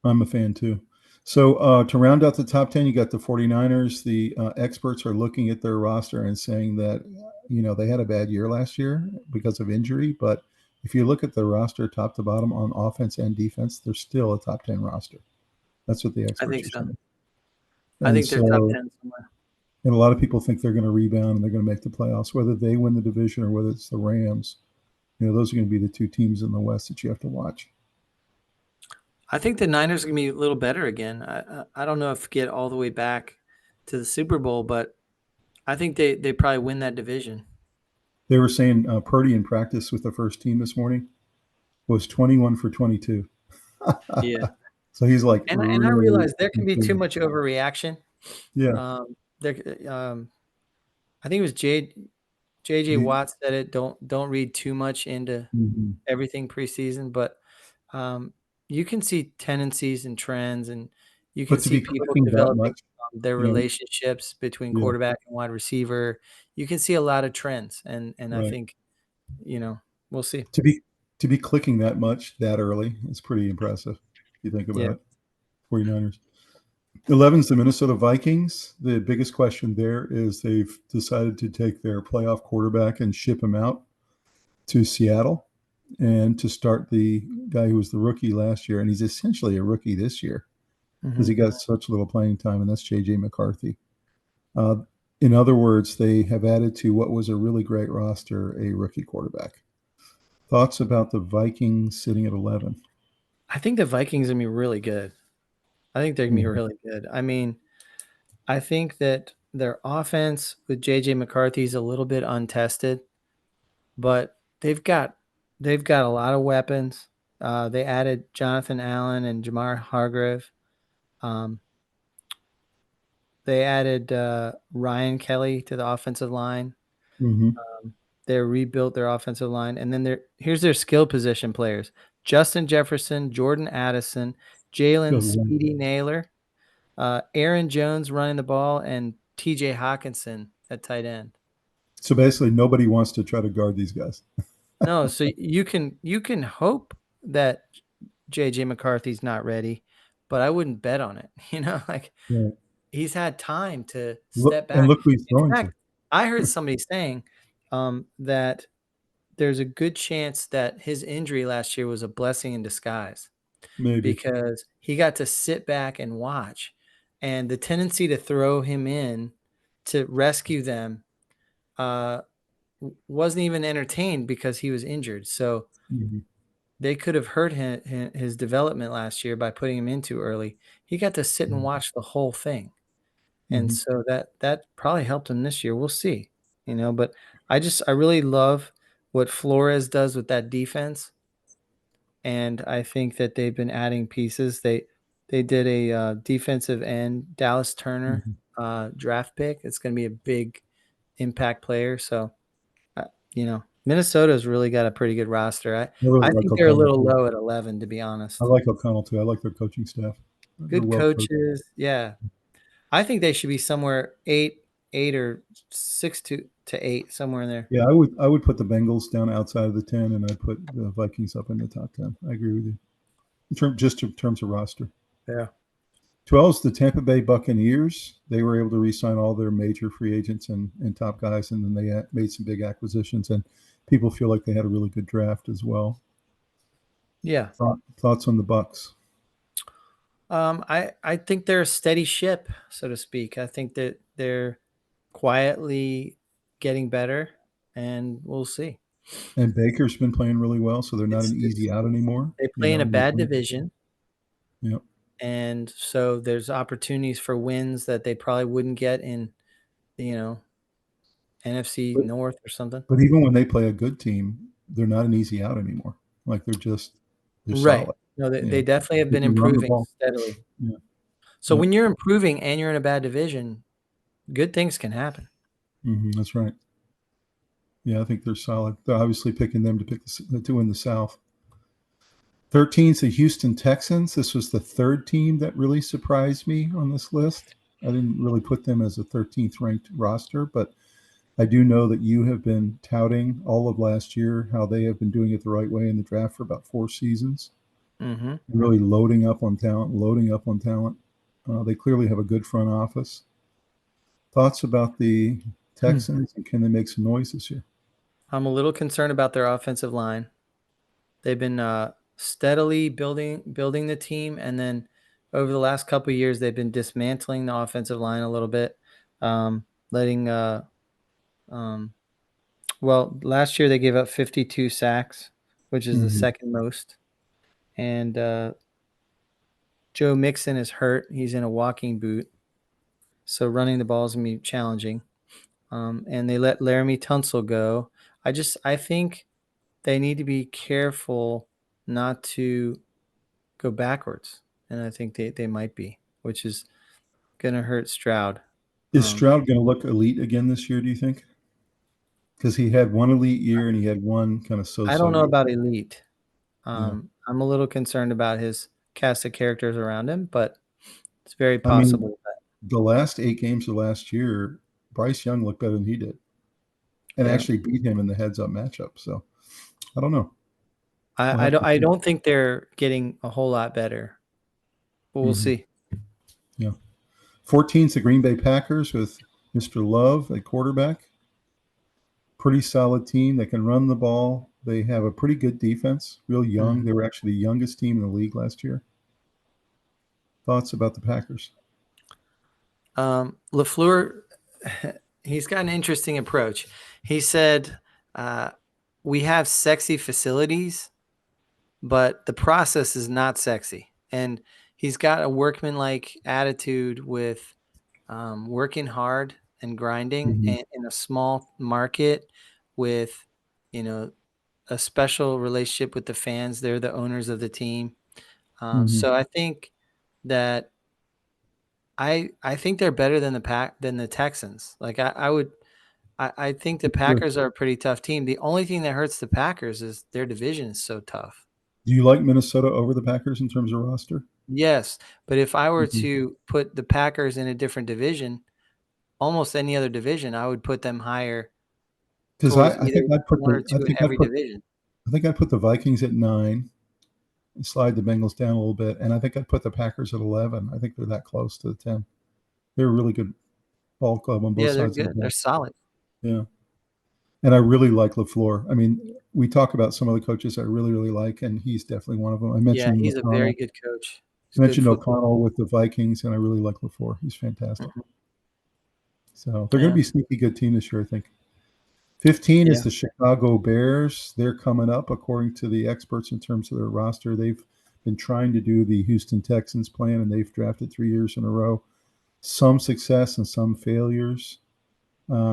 I'm a fan too. So to round out the top 10, you got the 49ers. The experts are looking at their roster and saying that, they had a bad year last year because of injury. But if you look at the roster top to bottom on offense and defense, they're still a top 10 roster. That's what the I experts think are so. saying. I And think they're top so, 10 somewhere. and a lot of people think they're going to rebound and they're going to make the playoffs, whether they win the division or whether it's the Rams. Those are going to be the two teams in the West that you have to watch. I think the Niners are going to be a little better again. I don't know if get all the way back to the Super Bowl, but I think they probably win that division. They were saying Purdy in practice with the first team this morning was 21 for 22. Yeah. So he's like And I really realize there can be too improved. much overreaction. Yeah. There, I think it was JJ The, Watt said it. Don't read too much into mhm. everything preseason, but um, you can see tendencies and trends, and you can But to see be people clicking that developing much, their you know, relationships between yeah, quarterback and wide receiver. You can see a lot of trends, and I right. think we'll see. To be to be clicking that much that early is pretty impressive. If you think Yeah, about it. 49ers. 11's the Minnesota Vikings. The biggest question there is they've decided to take their playoff quarterback and ship him out to Seattle and to start the guy who was the rookie last year. And he's essentially a rookie this year because hmm he got such little playing time, and that's J.J. McCarthy. Uh, in other words, they have added to what was a really great roster a rookie quarterback. Thoughts about the Vikings sitting at 11? I think the Vikings are gonna be really good. I think they're gonna be Mhm. really good. I mean, I think that their offense with JJ McCarthy is a little bit untested, but they've got a lot of weapons. They added Jonathan Allen and Jamar Hargrave. Um, they added Ryan Kelly to the offensive line. Mm-hmm. They rebuilt their offensive line. And then here's their skill position players: Justin Jefferson, Jordan Addison, Jalen Good one. Speedy Naylor, Aaron Jones running the ball, and TJ Hawkinson at tight end. So basically, nobody wants to try to guard these guys. No, so you can hope that JJ McCarthy's not ready, but I wouldn't bet on it. Like Right. he's had time to Look step and back. look who he's In throwing to. fact, I heard somebody saying that there's a good chance that his injury last year was a blessing in disguise Maybe. because he got to sit back and watch. And the tendency to throw him in to rescue them wasn't even entertained because he was injured. So Mm-hmm. they could have hurt his development last year by putting him in too early. He got to sit and watch the whole thing. And Mm-hmm. so that probably helped him this year. We'll see, but I really love what Flores does with that defense. And I think that they've been adding pieces. They did a defensive end, Dallas Turner Mm-hmm. draft pick. It's going to be a big impact player. So, Minnesota's really got a pretty good roster. I really I like think they're a O'Connell little too. low at 11, to be I honest. like O'Connell too. I like their coaching staff. They're Good well coached. coaches. Yeah. I think they should be somewhere eight or 6 to 8, somewhere in there. Yeah, I would put the Bengals down outside of the 10, and I'd put the Vikings up in the top 10. I agree with you. In terms of roster. Yeah. 12 is the Tampa Bay Buccaneers. They were able to re-sign all their major free agents and top guys, and then they made some big acquisitions. And people feel like they had a really good draft as well. Yeah. Thoughts on the Bucks? I think they're a steady ship, so to speak. I think that they're quietly getting better, and we'll see. And Baker's been playing really well, so they're not an It's easy out anymore. They You play in know, a bad division, yeah. and so there's opportunities for wins that they probably wouldn't get in, you know, NFC But North or something. but even when they play a good team, they're not an easy out anymore. Like they're Right. solid. No, they, Yeah, they definitely have they been can run the improving ball. steadily. Yeah, So yeah. when you're improving and you're in a bad division, good things can happen. That's right. Yeah, I think they're solid. They're obviously picking them to win the South. 13 is the Houston Texans. This was the third team that really surprised me on this list. I didn't really put them as a 13th ranked roster, but I do know that you have been touting all of last year how they have been doing it the right way in the draft for about 4 seasons, Mm-hmm. really loading up on talent, loading up on talent. They clearly have a good front office. Thoughts about the Texans, and can they make some noise this year? I'm a little concerned about their offensive line. They've been steadily building the team, and then over the last couple of years, they've been dismantling the offensive line a little bit, letting. Well, last year they gave up 52 sacks, which is the Mm-hmm. second most, and Joe Mixon is hurt. He's in a walking boot, so running the ball is gonna be challenging. And they let Laramie Tunsil go. I think they need to be careful not to go backwards, and I think they might be, which is going to hurt Stroud. Is Um, Stroud going to look elite again this year, do you think? Because he had one elite year and he had one kind of I don't so-so know year. about elite. Yeah. I'm a little concerned about his cast of characters around him, but it's very I mean, possible that, the last 8 games of last year, Bryce Young looked better than he did and yeah. actually beat him in the heads-up matchup. So I don't know. We'll I have don't to I see. don't think they're getting a whole lot better, but we'll Hmm. see. Yeah. 14 is the Green Bay Packers with Mr. Love at quarterback. Pretty solid team. They can run the ball. They have a pretty good defense, real young. Mhm. They were actually the youngest team in the league last year. Thoughts about the Packers? LaFleur, he's got an interesting approach. He said, uh, "We have sexy facilities, but the process is not sexy." And he's got a workman-like attitude with working hard and grinding Hmm. and in a small market with, you know, a special relationship with the fans. They're the owners of the team. Hmm. So I think that I think they're better than the Texans. Like I think the Sure. Packers are a pretty tough team. The only thing that hurts the Packers is their division is so tough. Do you like Minnesota over the Packers in terms of roster? Yes, but if I were Because to put the Packers in a different division, almost any other division, I would put them higher towards I either think I'd put one or the two in every division. I think I'd put the Vikings at 9 and slide the Bengals down a little bit, and I think I'd put the Packers at 11. I think they're that close to the 10. They're a really good ball club on both Yeah, they're sides of the good. They're ball. solid. Yeah, and I really like LaFleur. I mean, we talk about some of the coaches I really really like, and he's definitely one of them. Yeah, he's a very good coach. He's I a good mentioned football O'Connell coach. with the Vikings, and I really like LaFleur. He's fantastic. Mhm. So they're going to Yeah, be a sneaky good team this year, I think. 15 is yeah. the Chicago Bears. They're coming up, according to the experts, in terms of their roster. They've been trying to do the Houston Texans plan, and they've drafted 3 years in a row. Some success and some failures.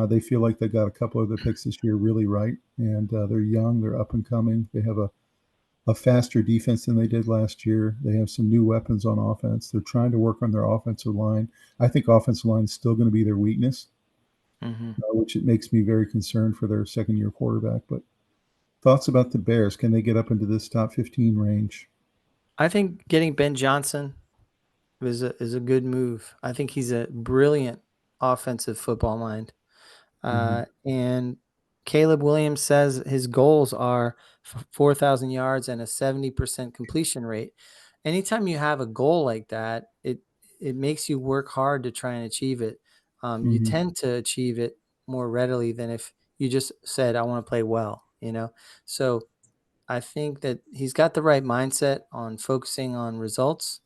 They feel like they got a couple of the picks this year really right, and they're young, they're up and coming. They have a faster defense than they did last year. They have some new weapons on offense. They're trying to work on their offensive line. I think offensive line is still going to be their weakness, Mhm. which it makes me very concerned for their second-year quarterback. But thoughts about the Bears? Can they get up into this top 15 range? I think getting Ben Johnson is a good move. I think he's a brilliant offensive football mind. Mm-hmm. And Caleb Williams says his goals are 4,000 yards and a 70% completion rate. Anytime you have a goal like that, it makes you work hard to try and achieve it. You Mm-hmm. tend to achieve it more readily than if you just said, "I want to play well." So I think that he's got the right mindset on focusing on results.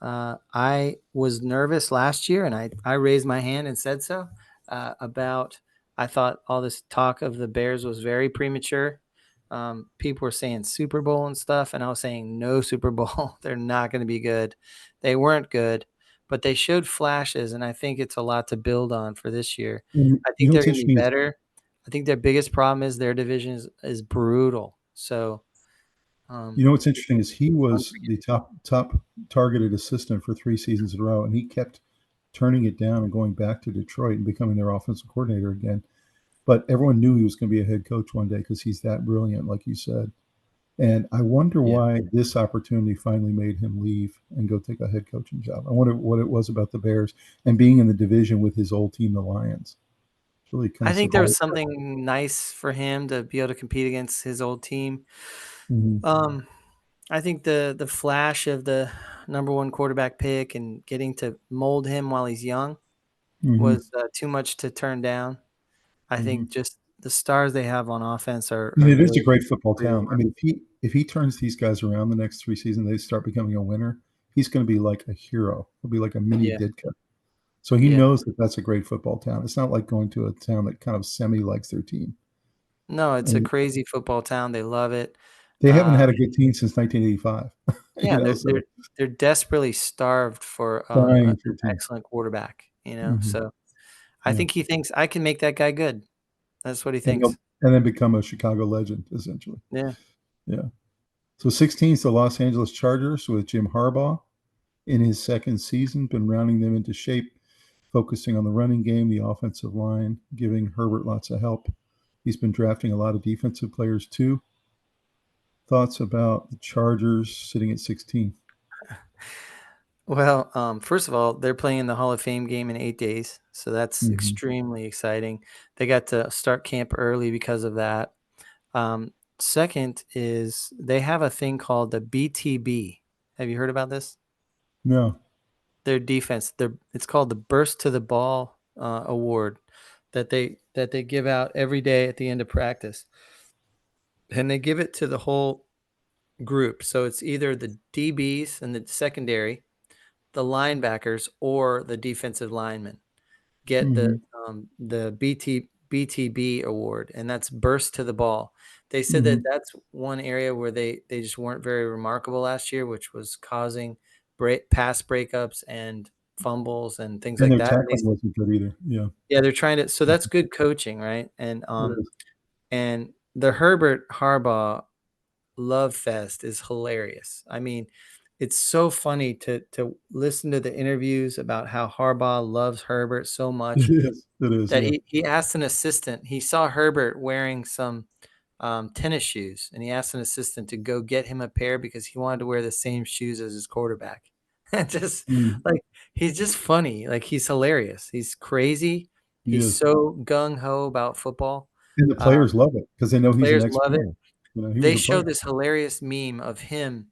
I was nervous last year, and I raised my hand and said so about. I thought all this talk of the Bears was very premature. People were saying Super Bowl and stuff, and I was saying no Super Bowl. They're not going to be good. They weren't good, but they showed flashes, and I think it's a lot to build on for this year. And I you think know they're what's going to be interesting is better. I think their biggest problem is their division is brutal. So you know um, what's interesting is he it's was the unforgiving. top targeted assistant for 3 seasons in a row, and he kept turning it down and going back to Detroit and becoming their offensive coordinator again. But everyone knew he was going to be a head coach one day because he's that brilliant, like you said. And I wonder Yeah. why this opportunity finally made him leave and go take a head coaching job. I wonder what it was about the Bears and being in the division with his old team, the Lions. It's really kind I of think there was surprised. something nice for him to be able to compete against his old team. Mm-hmm. Um, I think the flash of the number one quarterback pick and getting to mold him while he's young Mm-hmm. was too much to turn down. I Mm-hmm. think just the stars they have on offense And are it is a really, great football really town. I remarkable. mean, if he turns these guys around the next 3 seasons, they start becoming a winner. He's going to be like a hero. He'll be like a mini Yeah, Ditka. So he yeah. knows that that's a great football town. It's not like going to a town that kind of semi likes their team. No, it's a And crazy football town. They love it. they haven't Uh, had a good team since 1985. yeah, and they're So they're they're desperately starved for dying an for a team. excellent quarterback. Hmm. So I Yeah. think he thinks I can make that guy good. That's what he And thinks. then become a Chicago legend, essentially. Yeah. Yeah. So 16 is the Los Angeles Chargers with Jim Harbaugh in his second season, been rounding them into shape, focusing on the running game, the offensive line, giving Herbert lots of help. He's been drafting a lot of defensive players too. Thoughts about the Chargers sitting at 16? Well, first of all, they're playing the Hall of Fame game in 8 days, so that's Mm-hmm. extremely exciting. They got to start camp early because of that. Second is they have a thing called the BTB. Have you heard about this? No. Their defense. It's called the Burst to the Ball Award that they give out every day at the end of practice, and they give it to the whole group. So it's either the DBs and the secondary, the linebackers, or the defensive linemen get the Mm-hmm. the BTB award, and that's burst to the ball. They said Mm-hmm. that that's one area where they just weren't very remarkable last year, which was causing pass breakups and fumbles and things And like their that. tackling wasn't good either. Yeah. Yeah, they're trying to. So that's good coaching, right? And It is. and the Herbert Harbaugh love fest is hilarious. I mean, it's so funny to listen to the interviews about how Harbaugh loves Herbert so much It is, that yeah. he asked an assistant. He saw Herbert wearing some tennis shoes, and he asked an assistant to go get him a pair because he wanted to wear the same shoes as his quarterback. Just Mm, like he's just funny. Like he's hilarious. He's crazy. he He's is. so gung ho about football. And the Uh, players love it because they know he's an Players love it. ex-player. You know, he was They a show player. this hilarious meme of him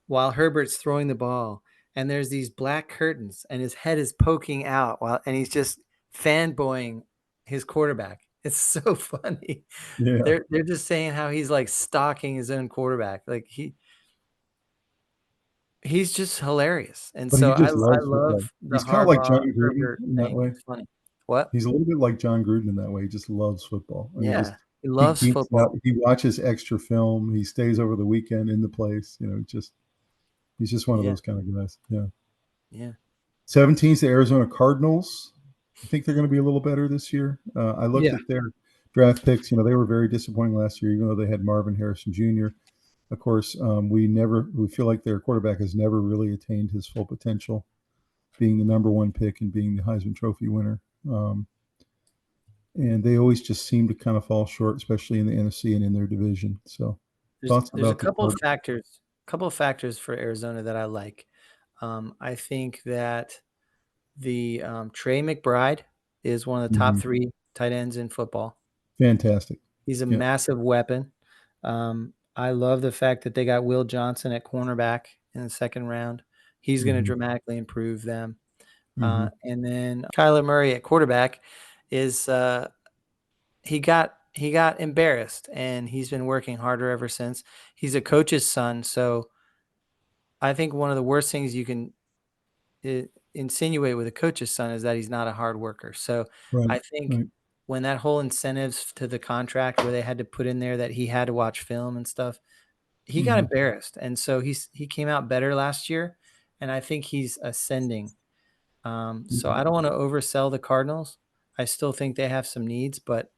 while Herbert's throwing the ball, and there's these black curtains, and his head is poking out and he's just fanboying his quarterback. It's so funny. Yeah. They're just saying how he's like stalking his own quarterback. Like he's just hilarious. And But so he I just loves football. love the He's kind of like Harbaugh John Gruden Herbert in that thing. way. It's funny. What? He's a little bit like John Gruden in that way. He just loves football, and Yeah. He he loves geeks out. football. He watches extra film. He stays over the weekend in the place. You know, he's just one of Yeah. those kind of guys. Yeah. Yeah. 17's the Arizona Cardinals. I think they're going to be a little better this year. I looked Yeah. at their draft picks. You know, they were very disappointing last year, even though they had Marvin Harrison Jr. Of course, we feel like their quarterback has never really attained his full potential, being the number one pick and being the Heisman Trophy winner. And they always just seem to kind of fall short, especially in the NFC and in their division. So, thoughts There's a about the couple of Cardinals? factors for Arizona that I like. I think that the Trey McBride is one of the top Mhm. 3 tight ends in football. Fantastic. He's a Yeah. massive weapon. I love the fact that they got Will Johnson at cornerback in the second round. He's going to Mhm. dramatically improve them. Mhm. And then Kyler Murray at quarterback is he got embarrassed, and he's been working harder ever since. He's a coach's son, so I think one of the worst things you can insinuate with a coach's son is that he's not a hard worker. So Right. I think Right. when that whole incentives to the contract where they had to put in there that he had to watch film and stuff, he got Mhm. embarrassed. And so he came out better last year, and I think he's ascending. So Mhm. I don't want to oversell the Cardinals. I still think they have some needs, but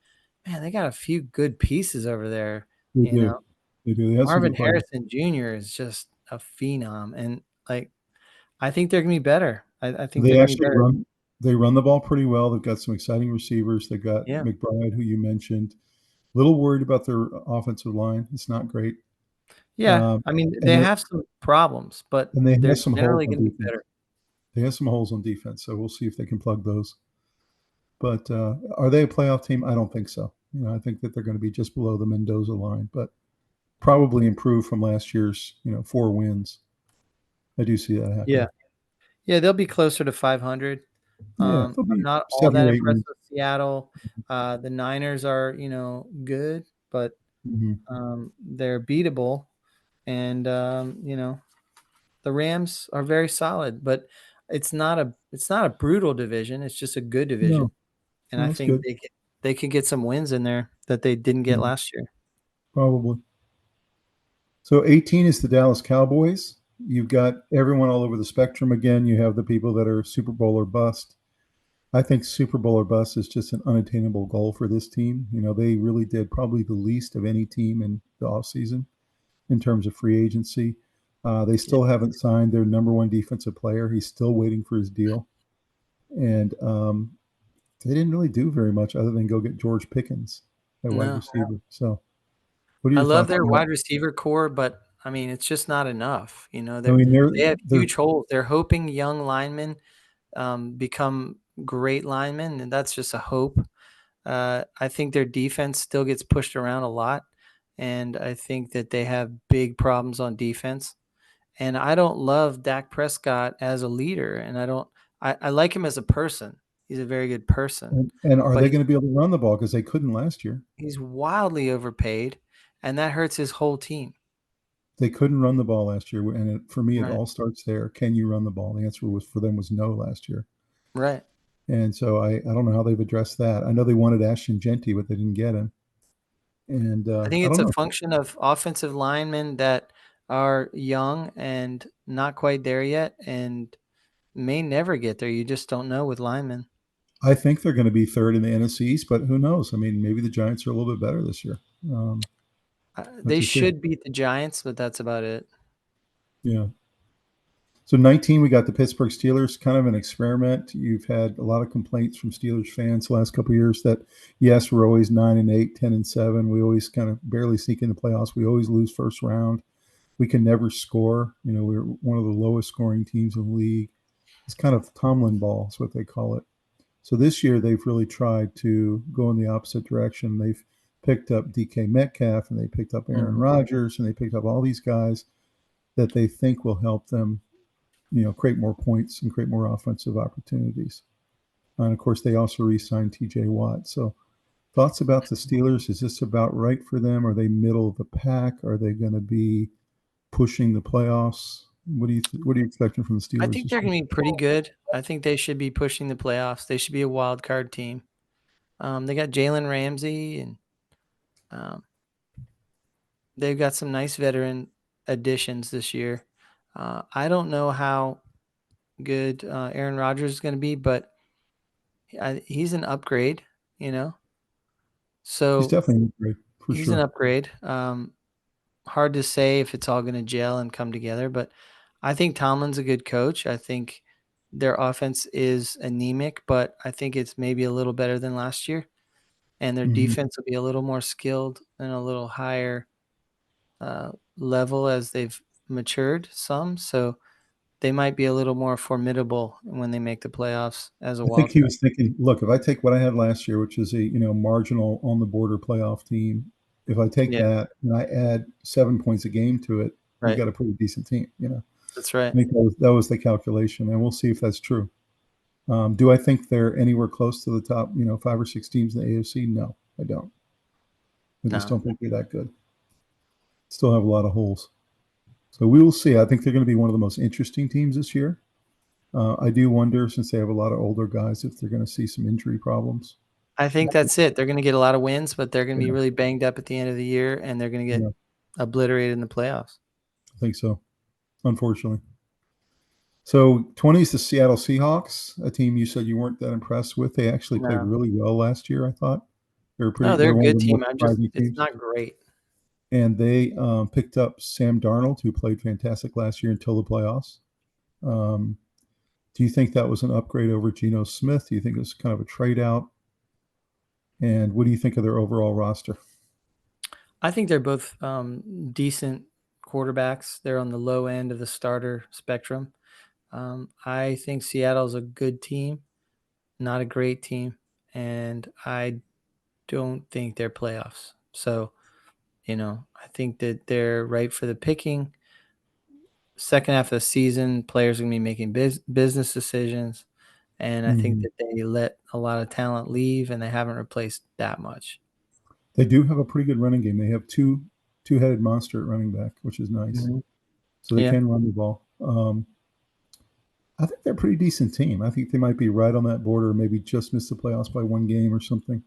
man, they got a few good pieces over there. They You know, do. They do. They have some Marvin good players. Harrison Jr. is just a phenom, and like I think they're gonna be better. I think they're They gonna be actually better. run the ball pretty well. They've got some exciting receivers. They got Yeah, McBride, who you mentioned. Little worried about their offensive line. It's not great. yeah. Um, I mean, and they they have some problems, but and they they're have some holes generally on gonna be defense. better. They have some holes on defense, so we'll see if they can plug those. But are they a playoff team? I don't think so. You know, I think that they're going to be just below the Mendoza line, but probably improve from last year's 4 wins. I do see that Yeah, happening. yeah. They'll be closer to 500. Yeah, they'll I'm be not all seven that or eight impressed wins. with Seattle. The Niners are, good, but Mhm. they're beatable, and the Rams are very solid. But it's not a brutal division. It's just a good No, division, and no, I that's think good. they could get some wins in there that they didn't get Mhm. last year. Probably. So 18 is the Dallas Cowboys. You've got everyone all over the spectrum again. You have the people that are Super Bowl or bust. I think Super Bowl or bust is just an unattainable goal for this team. You know, they really did probably the least of any team in the offseason in terms of free agency. They Yeah. still haven't signed their number one defensive player. He's still waiting for his deal. And they didn't really do very much other than go get George Pickens at wide No, receiver. So, what are I your love thoughts their on that? wide receiver core, but I mean, it's just not enough. I mean, They have they're huge holes. They're hoping young linemen become great linemen, and that's just a hope. I think their defense still gets pushed around a lot, and I think that they have big problems on defense. And I don't love Dak Prescott as a leader, and I like him as a person. He's a very good person, and are but they going to be able to run the ball because they couldn't last year? he's wildly overpaid, and that hurts his whole team. They couldn't run the ball last year, and for me, it Right, all starts there. Can you run the ball? The answer was for them was no last year. right. And so I don't know how they've addressed that. I know they wanted Ashton Genty, but they didn't get him. And I think I it's don't a know. function of offensive linemen that are young and not quite there yet, and may never get there. You just don't know with linemen. I think they're going to be third in the NFC East, but who knows? I mean, maybe the Giants are a little bit better this year. They to see. should beat the Giants, but that's about it. Yeah. So 19, we got the Pittsburgh Steelers, kind of an experiment. You've had a lot of complaints from Steelers fans the last couple of years that, yes, we're always 9-8, 10-7. We always kind of barely sneak in the playoffs. We always lose first round. We can never score. We're one of the lowest scoring teams in the league. It's kind of Tomlin ball is what they call it. So this year they've really tried to go in the opposite direction. They've picked up DK Metcalf and they picked up Aaron Rodgers and they picked up all these guys that they think will help them, create more points and create more offensive opportunities. And of course, they also re-signed TJ Watt. So thoughts about the Steelers? Is this about right for them? Are they middle of the pack? Are they going to be pushing the playoffs? What are you expecting from the I Steelers think this they're year? going to be pretty good. I think they should be pushing the playoffs. They should be a wild card team. They got Jalen Ramsey, and they've got some nice veteran additions this year. I don't know how good Aaron Rodgers is going to be, but he's an upgrade, He's So definitely great for he's an sure. upgrade. Hard to say if it's all going to gel and come together, but I think Tomlin's a good coach. I think their offense is anemic, but I think it's maybe a little better than last year. And their Hmm. defense will be a little more skilled and a little higher level as they've matured some. So they might be a little more formidable when they make the playoffs as a I think wild he card. was thinking, look, if I take what I had last year, which is a marginal on the border playoff team, if I take Yeah, that and I add 7 points a game to it, we right. got a pretty decent team. That's right. I think that was the calculation, and we'll see if that's true. Do I think they're anywhere close to the top, 5 or 6 teams in the AFC? No, I don't. I just No, don't think they're that good. Still have a lot of holes. So we will see. I think they're going to be one of the most interesting teams this year. I do wonder, since they have a lot of older guys, if they're going to see some injury problems. I think that's it. They're going to get a lot of wins, but they're going to be Yeah, really banged up at the end of the year, and they're going to get yeah, obliterated in the playoffs. I think so, unfortunately. So 20 is the Seattle Seahawks, a team you said you weren't that impressed with. They actually played No, really well last year, I thought. no, they're They're a one of good the more team. surprising It's teams. not great. And they picked up Sam Darnold, who played fantastic last year until the playoffs. Um, do you think that was an upgrade over Geno Smith? Do you think it was kind of a trade out? And what do you think of their overall roster? I think they're both decent quarterbacks. They're on the low end of the starter spectrum. I think Seattle's a good team, not a great team, and I don't think they're playoffs. So, I think that they're right for the picking. Second half of the season, players are going to be making business decisions, and I think Mhm. that they let a lot of talent leave, and they haven't replaced that much. They do have a pretty good running game. They have two-headed monster at running back, which is nice. Mhm. So they Yeah, can run the ball. I think they're a pretty decent team. I think they might be right on that border, maybe just miss the playoffs by one game or something.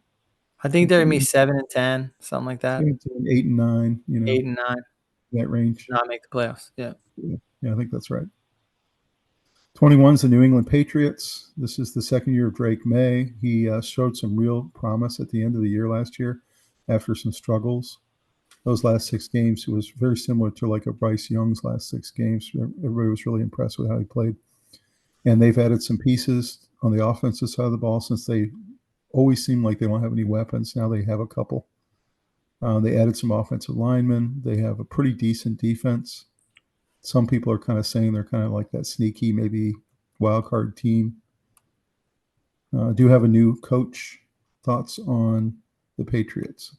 I think they're going to be 7-10, something like that. 8 and 9, 8-9, that range. not make the playoffs. Yeah. Yeah, I think that's right. 21 is the New England Patriots. This is the second year of Drake May. He showed some real promise at the end of the year last year after some struggles. Those last 6 games was very similar to like a Bryce Young's last 6 games. Everybody was really impressed with how he played. And they've added some pieces on the offensive side of the ball since they always seem like they don't have any weapons. Now they have a couple. They added some offensive linemen. They have a pretty decent defense. Some people are kind of saying they're kind of like that sneaky, maybe wild card team. Do have a new coach. Thoughts on the Patriots?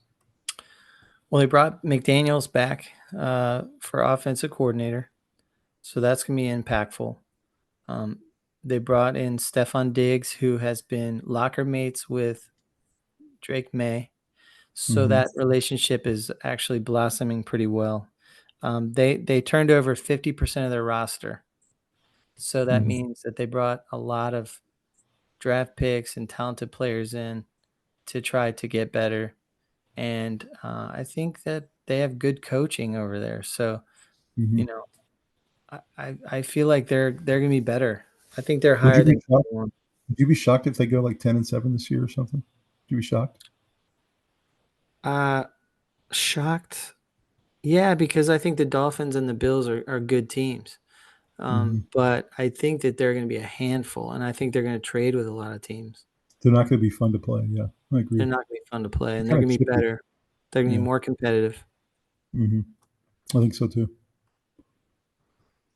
Well, they brought McDaniels back for offensive coordinator, so that's going to be impactful. Um, they brought in Stefan Diggs, who has been locker mates with Drake May, so Mm-hmm. that relationship is actually blossoming pretty well. They turned over 50% of their roster, so that Mm-hmm. means that they brought a lot of draft picks and talented players in to try to get better. And I think that they have good coaching over there. So, Mm-hmm. you know, I feel like they're gonna be better. I think they're Would you higher be than shocked? everyone. Would you be shocked if they go like 10-7 this year or something? Would you be shocked? Uh Shocked. Yeah, because I think the Dolphins and the Bills are good teams. Mhm. But I think that they're going to be a handful, and I think they're going to trade with a lot of teams. They're not going to be fun to play. Yeah, I agree. They're not going to be fun to play, They're and they're kind of going to be chippy. better. They're going to Yeah. be more competitive. Hmm. I think so too.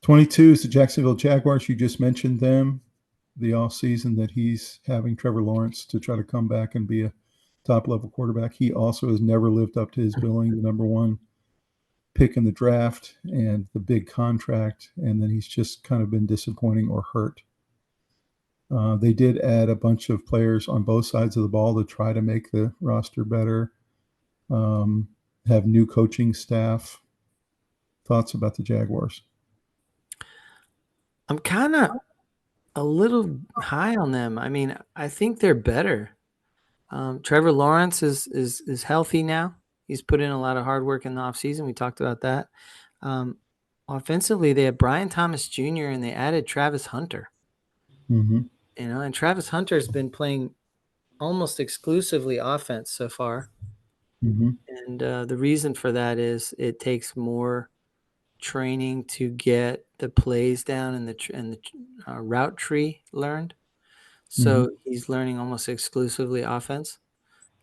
22 is the Jacksonville Jaguars. You just mentioned them, the offseason that he's having Trevor Lawrence to try to come back and be a top level quarterback. He also has never lived up to his billing, the number one pick in the draft and the big contract. And then he's just kind of been disappointing or hurt. They did add a bunch of players on both sides of the ball to try to make the roster better, um, have new coaching staff. Thoughts about the Jaguars? I'm kind of a little high on them. I mean, I think they're better. Trevor Lawrence is healthy now. He's put in a lot of hard work in the offseason. We talked about that. Um, Offensively, they have Brian Thomas Jr. and they added Travis Hunter. Mm-hmm. And Travis Hunter has been playing almost exclusively offense so far. Mm-hmm. And the reason for that is it takes more training to get the plays down and the route tree learned. Mm-hmm. So he's learning almost exclusively offense.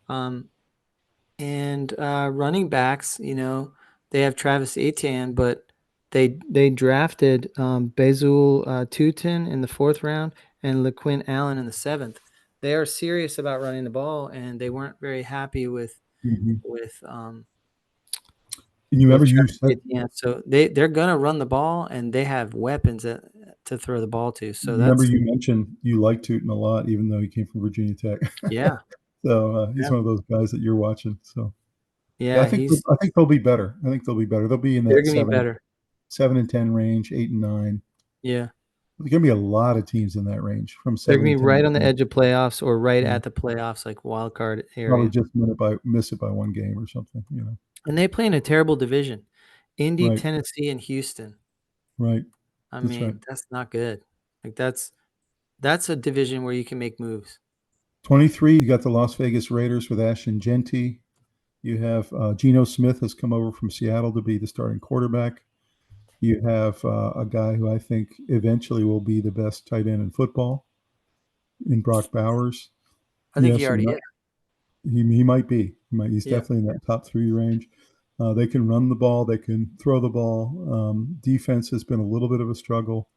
And running backs, they have Travis Etienne, but they drafted Bezul Tutin in the 4th round and LaQuinn Allen in the 7th. They are serious about running the ball, and they weren't very happy with Mm-hmm. with um, And you with remember you Travis said Etienne. So they're gonna run the ball, and they have weapons to throw the ball to. So remember that's you mentioned you like Tootin a lot, even though he came from Virginia Tech. yeah, So he's yeah, one of those guys that you're watching. So yeah, yeah. I think they'll be better. I think they'll be better. They'll be in They're that gonna be better. 7 and 10 range, 8 and 9. Yeah. There's gonna be a lot of teams in that range from They're seven gonna be and ten. right on the edge of playoffs or right Yeah, at the playoffs, like wild card probably area. just miss it by one game or something. You know, And they play in a terrible division. Indy, right, Tennessee, and Houston. right. I That's right. mean, that's not good. Like that's a division where you can make moves. 23. You got the Las Vegas Raiders with Ashton Genty. You have Geno Smith has come over from Seattle to be the starting quarterback. You have a guy who I think eventually will be the best tight end in football in Brock Bowers. I You think have he already some. is. He might be. He's Yeah. definitely in that top three range. They can run the ball. They can throw the ball. Defense has been a little bit of a struggle.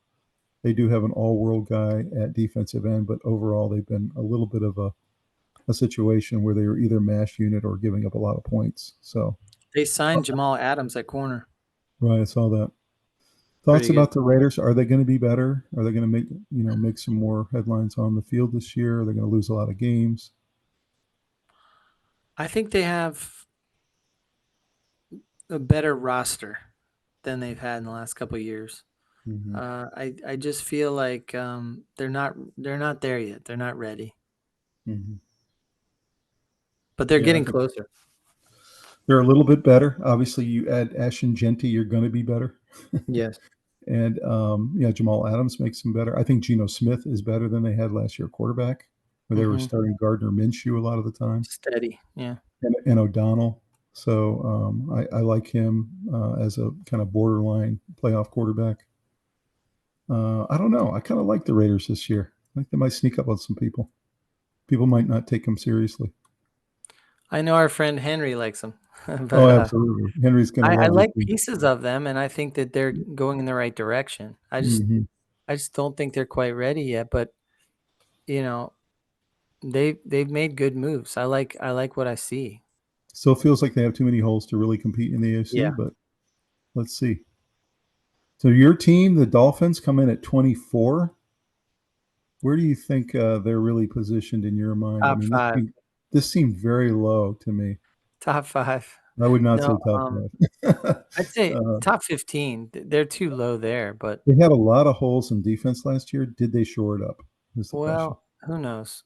They do have an all-world guy at defensive end, but overall they've been a little bit of a situation where they were either mash unit or giving up a lot of points. So, They signed Jamal Adams at corner. right, I saw that. Thoughts Pretty good. about the Raiders? Are they going to be better? Are they going to make some more headlines on the field this year? Are they going to lose a lot of games? I think they have a better roster than they've had in the last couple of years. Mm-hmm. I just feel like they're not there yet. They're not ready, Mm-hmm. but they're Yeah, I getting think closer. they're a little bit better. Obviously, you add Ashton Genty, you're going to be better. Yes. And yeah, Jamal Adams makes them better. I think Geno Smith is better than they had last year, quarterback, where they were Hmm. starting Gardner Minshew a lot of the time, Steady. Yeah. and O'Donnell. So I like him as a kind of borderline playoff quarterback. I don't know. I kind of like the Raiders this year. I think they might sneak up on some people. People might not take them seriously. I know our friend Henry likes them, Oh, but absolutely. Henry's going to I love this like team. pieces of them, and I think that they're going in the right direction. Mm-hmm. I just don't think they're quite ready yet. But you know, they've made good moves. I like what I see. Still feels like they have too many holes to really compete in the AFC, Yeah. but let's see. So your team, the Dolphins, come in at 24. Where do you think they're really positioned in your mind? I Top mean, five. this seemed very low to me. Top five. I would not No, say top five. I'd say uh, top 15. They're too low there, but they had a lot of holes in defense last year. Did they shore it up? Is the question. well, who knows?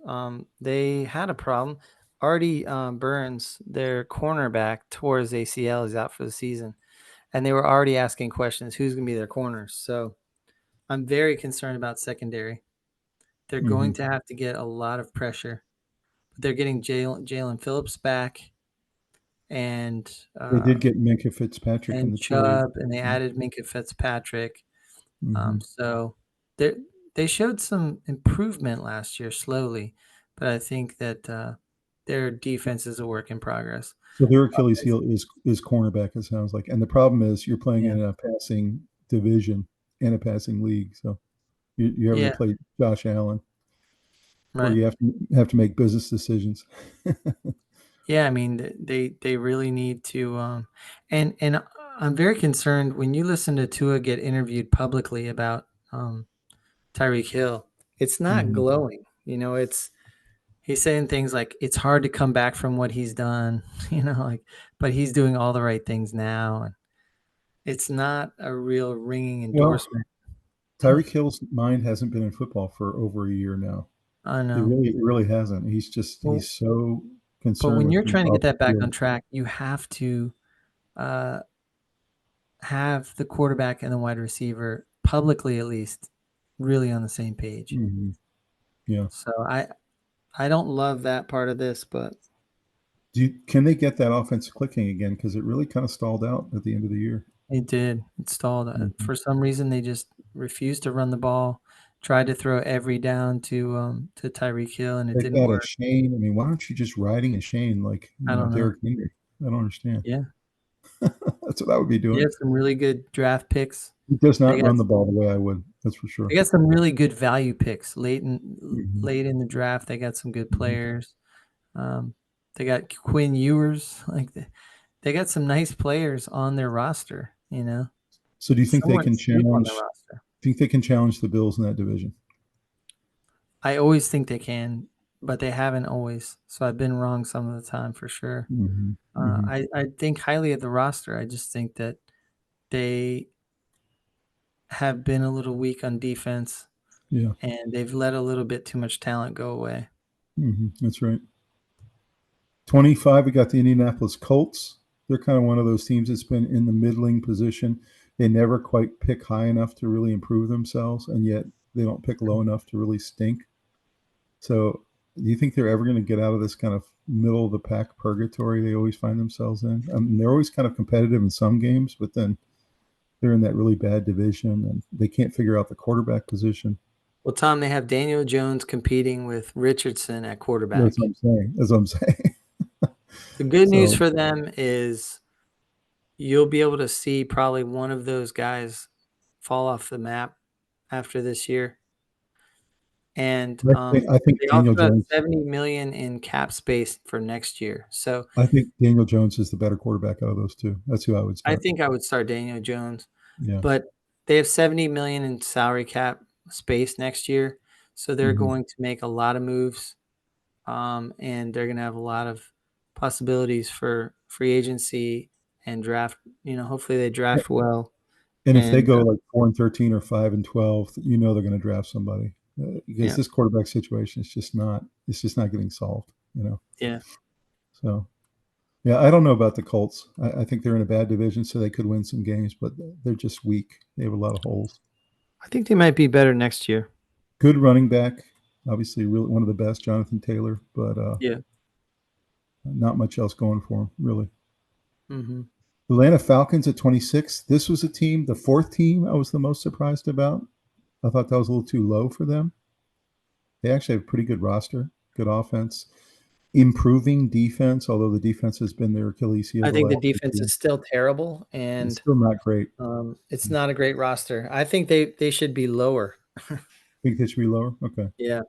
They had a problem. Artie Burns, their cornerback, tore his ACL. Is out for the season, and they were already asking questions: who's going to be their corners? So I'm very concerned about secondary. They're Hmm. going to have to get a lot of pressure. But they're getting Jalen Phillips back. and They did get Minkah Fitzpatrick in the 2 weeks. Chubb, and they added Minkah Fitzpatrick. Mhm. So they showed some improvement last year slowly, but I think that their defense is a work in progress. So their Achilles heel is cornerback, it sounds like. And the problem is you're playing Yeah. in a passing division in a passing league. So you're having Yeah, to play Josh Allen, where right. you have to make business decisions. Yeah, I mean they really need to and I'm very concerned when you listen to Tua get interviewed publicly about Tyreek Hill. It's not Mhm. glowing. He's saying things like it's hard to come back from what he's done, like but he's doing all the right things now, and it's not a real ringing Well, endorsement. Tyreek Hill's mind hasn't been in football for over a year now. I It know. really hasn't. Well, He's so but concerned when with you're being trying to off get that the back field. on track, you have to uh, have the quarterback and the wide receiver publicly, at least, really on the same page. Mhm. Yeah. So I don't love that part of this, but Can they get that offense clicking again? Because it really kind of stalled out at the end of the year. it did. It stalled. Mhm. For some reason, they just refused to run the ball. Tried to throw every down to Tyreek Hill, and it They didn't got a work. Shane. I mean, why aren't you just riding a Shane like, I don't know. Derrick Henry? I don't understand. Yeah, That's what I would be they doing. have some really good draft picks. He does They not got run the ball the way I would. That's for sure. they got some really good value picks Mhm. late in the draft. They got some good Mhm. players. Um, they got Quinn Ewers. They got some nice players on their roster. So do you think they Somewhat can deep on their challenge? roster. Think they can challenge the Bills in that division? I always think they can, but they haven't always. So I've been wrong some of the time for sure. Mhm. Mhm. I think highly of the roster. I just think that they have been a little weak on defense, Yeah. and they've let a little bit too much talent go away. That's right. 25, we got the Indianapolis Colts. They're kind of one of those teams that's been in the middling position. They never quite pick high enough to really improve themselves, and yet they don't pick low enough to really stink. So, do you think they're ever going to get out of this kind of middle of the pack purgatory they always find themselves in? I mean, they're always kind of competitive in some games, but then they're in that really bad division and they can't figure out the quarterback position. Well, Tom, they have Daniel Jones competing with Richardson at That's quarterback. what I'm saying. That's what I'm saying. The good news So, for them is you'll be able to see probably one of those guys fall off the map after this year. And I think they also Daniel have Jones. 70 million in cap space for next year. So I think Daniel Jones is the better quarterback out of those two. That's who I would I start. think I would start Daniel Jones, Yeah. but they have 70 million in salary cap space next year. So they're Mhm. going to make a lot of moves. And they're going to have a lot of possibilities for free agency and draft. Hopefully they draft well. And if they And go like 4-13 or 5-12, they're going to draft somebody because yeah, this quarterback situation is it's just not getting solved. yeah, So yeah, I don't know about the Colts. I think they're in a bad division, so they could win some games, but they're just weak. They have a lot of holes. I think they might be better next year. Good running back, obviously, really one of the best, Jonathan Taylor, but Yeah. not much else going for him, really. Hmm. Atlanta Falcons at 26. This was the fourth team I was the most surprised about. I thought that was a little too low for them. They actually have a pretty good roster, good offense, improving defense, although the defense has been their Achilles heel I the think the last 2 defense is years. still terrible, It's and still not great. it's not a great roster. I think they should be lower. Think they should be lower? Okay. Yeah.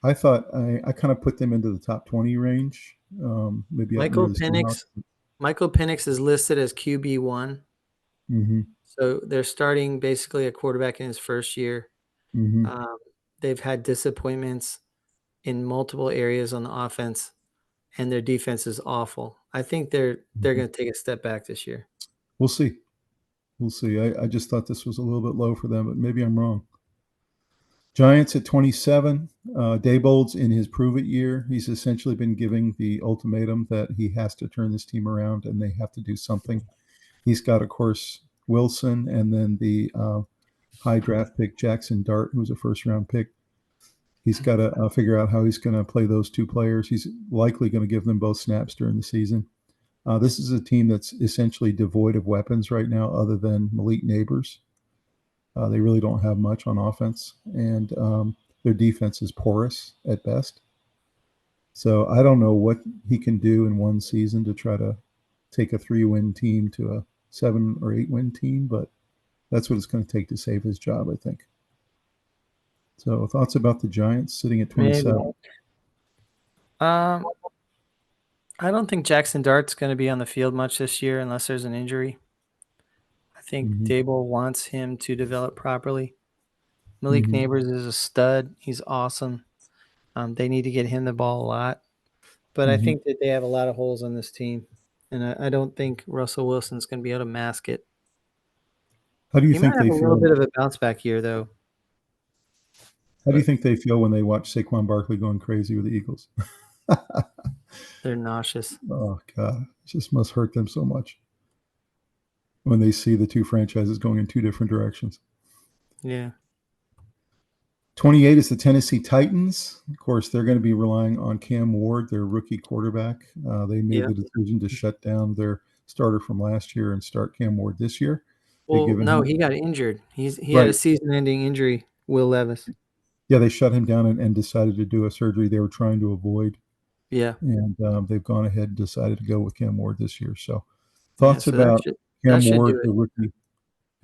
I thought I kind of put them into the top 20 range, maybe up near Michael the Seahawks. Penix. Michael Penix is listed as QB1. Mm-hmm. So they're starting basically a quarterback in his first year. Mm-hmm. Um, they've had disappointments in multiple areas on the offense, and their defense is awful. I think they're Mm-hmm. going to take a step back this year. We'll see. We'll see. I just thought this was a little bit low for them, but maybe I'm wrong. Giants at 27. Dabold's in his prove it year. He's essentially been giving the ultimatum that he has to turn this team around and they have to do something. He's got, of course, Wilson and then the high draft pick Jackson Dart, who was a first round pick. He's got to figure out how he's going to play those two players. He's likely going to give them both snaps during the season. This is a team that's essentially devoid of weapons right now, other than Malik Neighbors. They really don't have much on offense, and their defense is porous at best. So I don't know what he can do in one season to try to take a 3-win team to a 7 or 8-win team, but that's what it's going to take to save his job, I think. So thoughts about the Giants sitting at 27? Maybe. I don't think Jackson Dart's going to be on the field much this year unless there's an injury. I think Dable wants him to develop properly. Malik Neighbors is a stud. He's awesome. They need to get him the ball a lot. But I think that they have a lot of holes on this team. And I don't think Russell Wilson's going to be able to mask it. How do you He think might have they a feel? little bit of a bounce back year, though. How do you think they feel when they watch Saquon Barkley going crazy with the Eagles? They're nauseous. Oh, God. It just must hurt them so much when they see the two franchises going in two different directions. Yeah. 28 is the Tennessee Titans. Of course, they're going to be relying on Cam Ward, their rookie quarterback. They made the decision to shut down their starter from last year and start Cam Ward this year. Well, no, he got injured. He Right. had a season-ending injury, Will Levis. Yeah, they shut him down and decided to do a surgery they were trying to avoid. Yeah. And they've gone ahead and decided to go with Cam Ward this year. So thoughts so about Cam should Ward, do it. the rookie?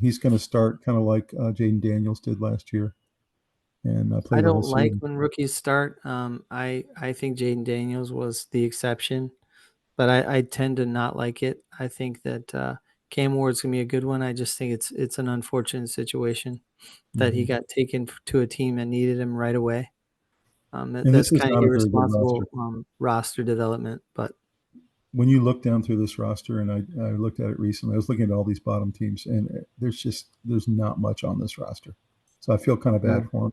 He's going to start kind of like Jaden Daniels did last year. And play I the whole don't like season. when rookies start. I think Jaden Daniels was the exception, but I tend to not like it. I think that Cam Ward's gonna be a good one. I just think it's an unfortunate situation that he got taken to a team that needed him right away. That's this is kind of not a very good irresponsible roster development. But when you look down through this roster, and I looked at it recently, I was looking at all these bottom teams, and there's not much on this roster. So I feel kind of bad for them.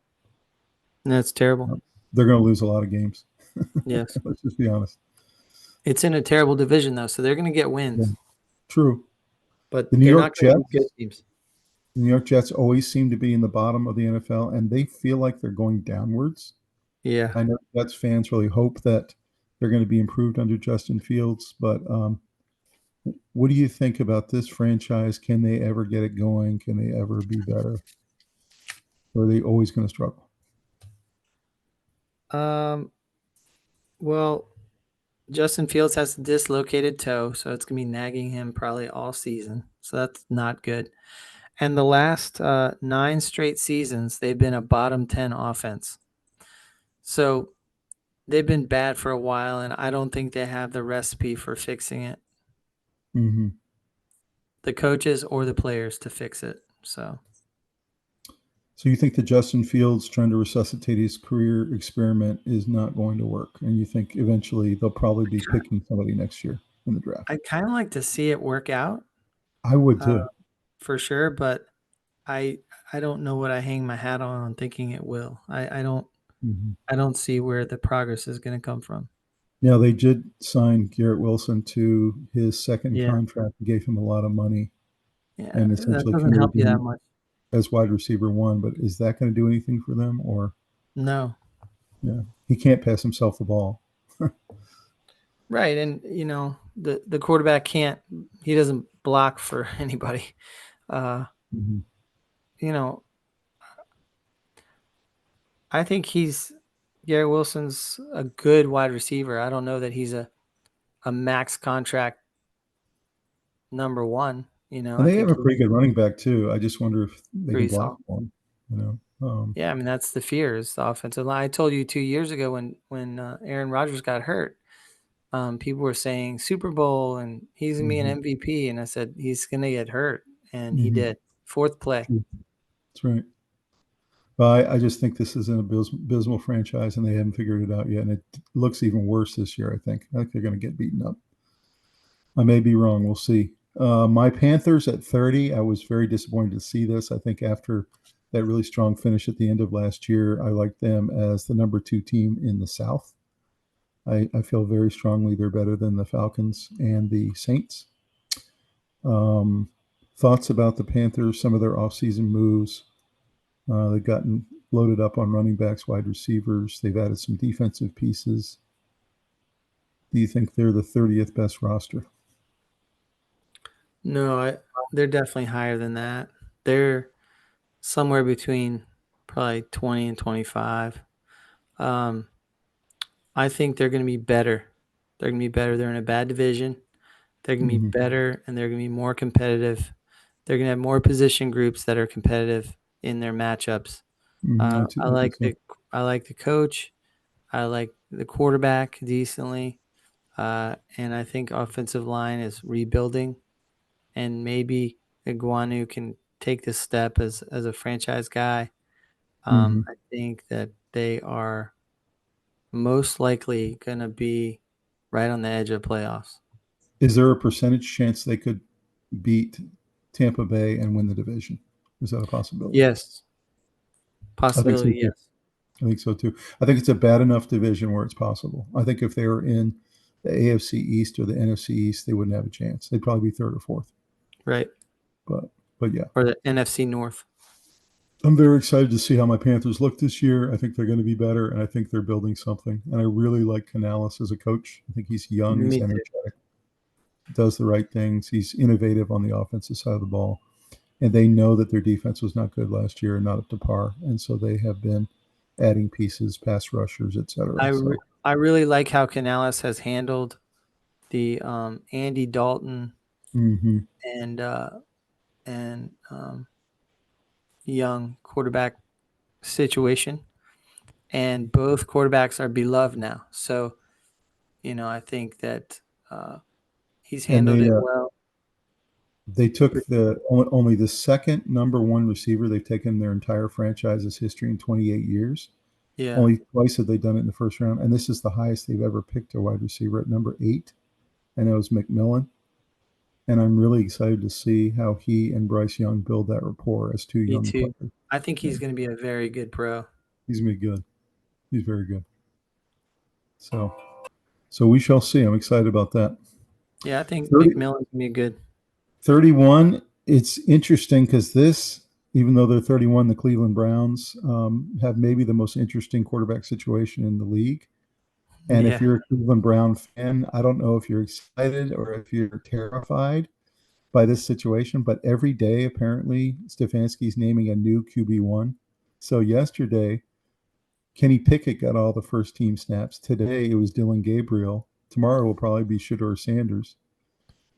That's terrible. They're going to lose a lot of games. Yes. Let's just be honest. It's in a terrible division, though, so they're going to get wins. Yeah. True. But the New they're York not going to Jets, be good teams. The New York Jets always seem to be in the bottom of the NFL, and they feel like they're going downwards. Yeah. I know Jets fans really hope that they're going to be improved under Justin Fields, but what do you think about this franchise? Can they ever get it going? Can they ever be better? Or are they always going to struggle? Well, Justin Fields has a dislocated toe, so it's going to be nagging him probably all season. So that's not good. And the last 9 straight seasons, they've been a bottom 10 offense. So they've been bad for a while, and I don't think they have the recipe for fixing it. The coaches or the players to fix it. So you think that Justin Fields trying to resuscitate his career experiment is not going to work, and you think eventually they'll probably be picking somebody next year in the draft? I'd kind of like to see it work out. I would too. For sure, but I don't know what I hang my hat on thinking it will. I don't see where the progress is going to come from. Now, they did sign Garrett Wilson to his second contract and gave him a lot of money. Yeah, and that doesn't help you that much. As wide receiver 1, but is that going to do anything for them? Or no? Yeah, he can't pass himself the ball. Right, and the quarterback can't. He doesn't block for anybody. I think Garrett Wilson's a good wide receiver. I don't know that he's a max contract number 1. And they have a pretty good running back too. I just wonder if they can block one. Yeah, I mean that's the fear is the offensive line. I told you 2 years ago when Aaron Rodgers got hurt, people were saying Super Bowl and he's gonna be an MVP, and I said he's gonna get hurt, and he did. 4th play. That's right. Well, I just think this is an abysmal franchise, and they haven't figured it out yet, and it looks even worse this year. I think they're going to get beaten up. I may be wrong. We'll see. My Panthers at 30, I was very disappointed to see this. I think after that really strong finish at the end of last year, I like them as the number 2 team in the South. I feel very strongly they're better than the Falcons and the Saints. Thoughts about the Panthers, some of their offseason moves. They've gotten loaded up on running backs, wide receivers. They've added some defensive pieces. Do you think they're the 30th best roster? No, they're definitely higher than that. They're somewhere between probably 20 and 25. Um, I think they're going to be better. They're going to be better. They're in a bad division. They're going to be better, and they're going to be more competitive. They're going to have more position groups that are competitive in their matchups. I I think like so. the coach. I like the quarterback decently, and I think offensive line is rebuilding, and maybe Iguanu can take this step as a franchise guy. I think that they are most likely going to be right on the edge of playoffs. Is there a percentage chance they could beat Tampa Bay and win the division? Is that a possibility? Yes, I think so possibility. too. Yes, I think so too. I think it's a bad enough division where it's possible. I think if they were in the AFC East or the NFC East, they wouldn't have a chance. They'd probably be third or fourth. right. But yeah, Or the NFC North. I'm very excited to see how my Panthers look this year. I think they're going to be better, and I think they're building something. And I really like Canales as a coach. I think he's young, he's Me too. energetic, does the right things. He's innovative on the offensive side of the ball. And they know that their defense was not good last year and not up to par. And so they have been adding pieces, pass rushers, et cetera. So I really like how Canales has handled the Andy Dalton and and young quarterback situation, and both quarterbacks are beloved now. So, I think that he's and handled it well. they took only the second number one receiver they've taken in their entire franchise's history in 28 years. Yeah, Only twice have they done it in the first round, and this is the highest they've ever picked a wide receiver at number 8, and it was McMillan. And I'm really excited to see how he and Bryce Young build that rapport as two me young too. players. I think Yeah, he's going to be a very good pro. he's gonna be good. He's very good. So we shall see. I'm excited about that. Yeah, I think 30, McMillan's going to be good. 31. It's interesting because this, even though they're 31, the Cleveland Browns have maybe the most interesting quarterback situation in the league. And if Yeah, you're a Cleveland Brown fan, I don't know if you're excited or if you're terrified by this situation, but every day, apparently, Stefanski's naming a new QB1. So yesterday, Kenny Pickett got all the first team snaps. Today, it was Dylan Gabriel. Tomorrow will probably be Shedeur Sanders.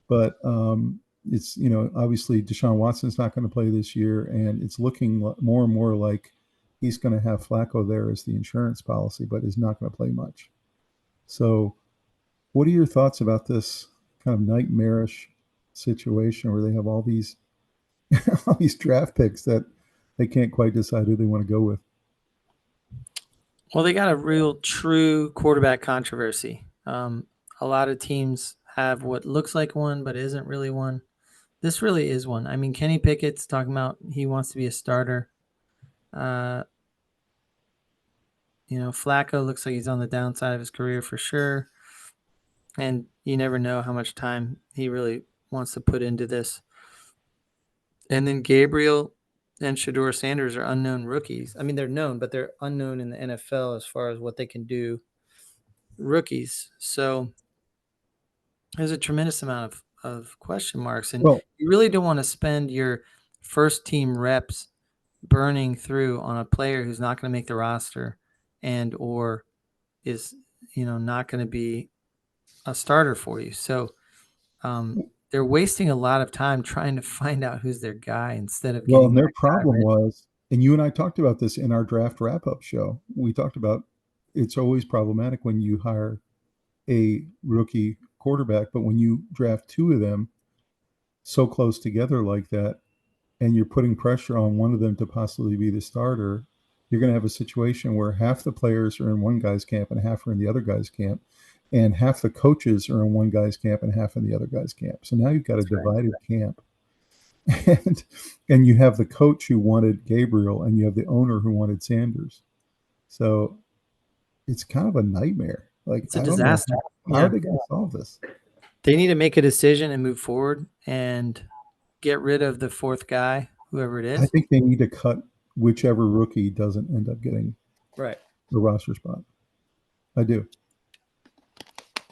But it's, obviously Deshaun Watson's not going to play this year, and it's looking more and more like he's going to have Flacco there as the insurance policy, but is not going to play much. So what are your thoughts about this kind of nightmarish situation where they have all these all these draft picks that they can't quite decide who they want to go with? well, they got a real true quarterback controversy. A lot of teams have what looks like one, but isn't really one. This really is one. I mean, Kenny Pickett's talking about he wants to be a starter. Uh, Flacco looks like he's on the downside of his career for sure. And you never know how much time he really wants to put into this. And then Gabriel and Shedeur Sanders are unknown rookies. I mean, they're known, but they're unknown in the NFL as far as what they can do. Rookies. So there's a tremendous amount of question marks. And Well, you really don't want to spend your first team reps burning through on a player who's not going to make the roster and or is not going to be a starter for you. So they're wasting a lot of time trying to find out who's their guy instead of well, getting and their that guy problem ready. was, and you and I talked about this in our draft wrap-up show. We talked about it's always problematic when you hire a rookie quarterback, but when you draft two of them so close together like that, and you're putting pressure on one of them to possibly be the starter, you're going to have a situation where half the players are in one guy's camp and half are in the other guy's camp, and half the coaches are in one guy's camp and half in the other guy's camp. So now you've got a That's right. divided camp. And you have the coach who wanted Gabriel and you have the owner who wanted Sanders. So it's kind of a nightmare. Like, It's a I don't know disaster. how are Yeah. they going to solve this? They need to make a decision and move forward and get rid of the fourth guy, whoever it I is. think they need to cut whichever rookie doesn't end up getting Right. the roster spot. I do.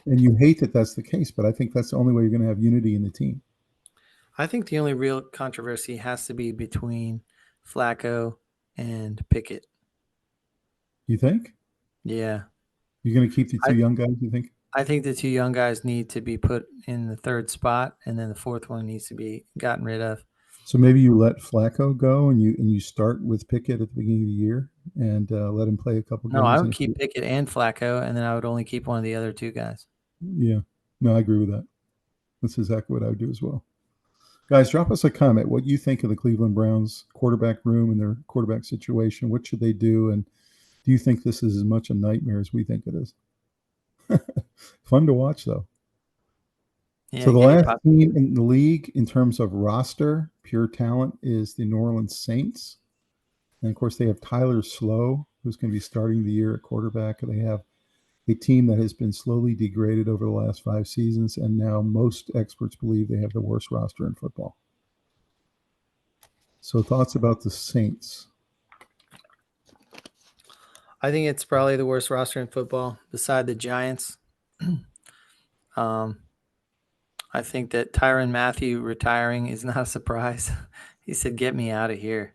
And you hate that that's the case, but I think that's the only way you're going to have unity in the team. I think the only real controversy has to be between Flacco and Pickett. You think? Yeah. You're going to keep the two I young guys, you think? I think the two young guys need to be put in the third spot, and then the fourth one needs to be gotten rid of. So maybe you let Flacco go and you start with Pickett at the beginning of the year and let him play a couple No, I games. would And keep Pickett and Flacco, and then I would only keep one of the other two guys. yeah, no, I agree with that. That's exactly what I would do as well. Guys, drop us a comment. What you think of the Cleveland Browns quarterback room and their quarterback situation? What should they do? And do you think this is as much a nightmare as we think it is? Fun to watch, though. Yeah, So the get your last pop. team in the league in terms of roster, pure talent, is the New Orleans Saints. And of course, they have Tyler Slow, who's going to be starting the year at quarterback. They have a team that has been slowly degraded over the last 5 seasons, and now most experts believe they have the worst roster in football. So thoughts about the Saints? I think it's probably the worst roster in football beside the Giants. I think that Tyrann Mathieu retiring is not a surprise. He said, "Get me out of here."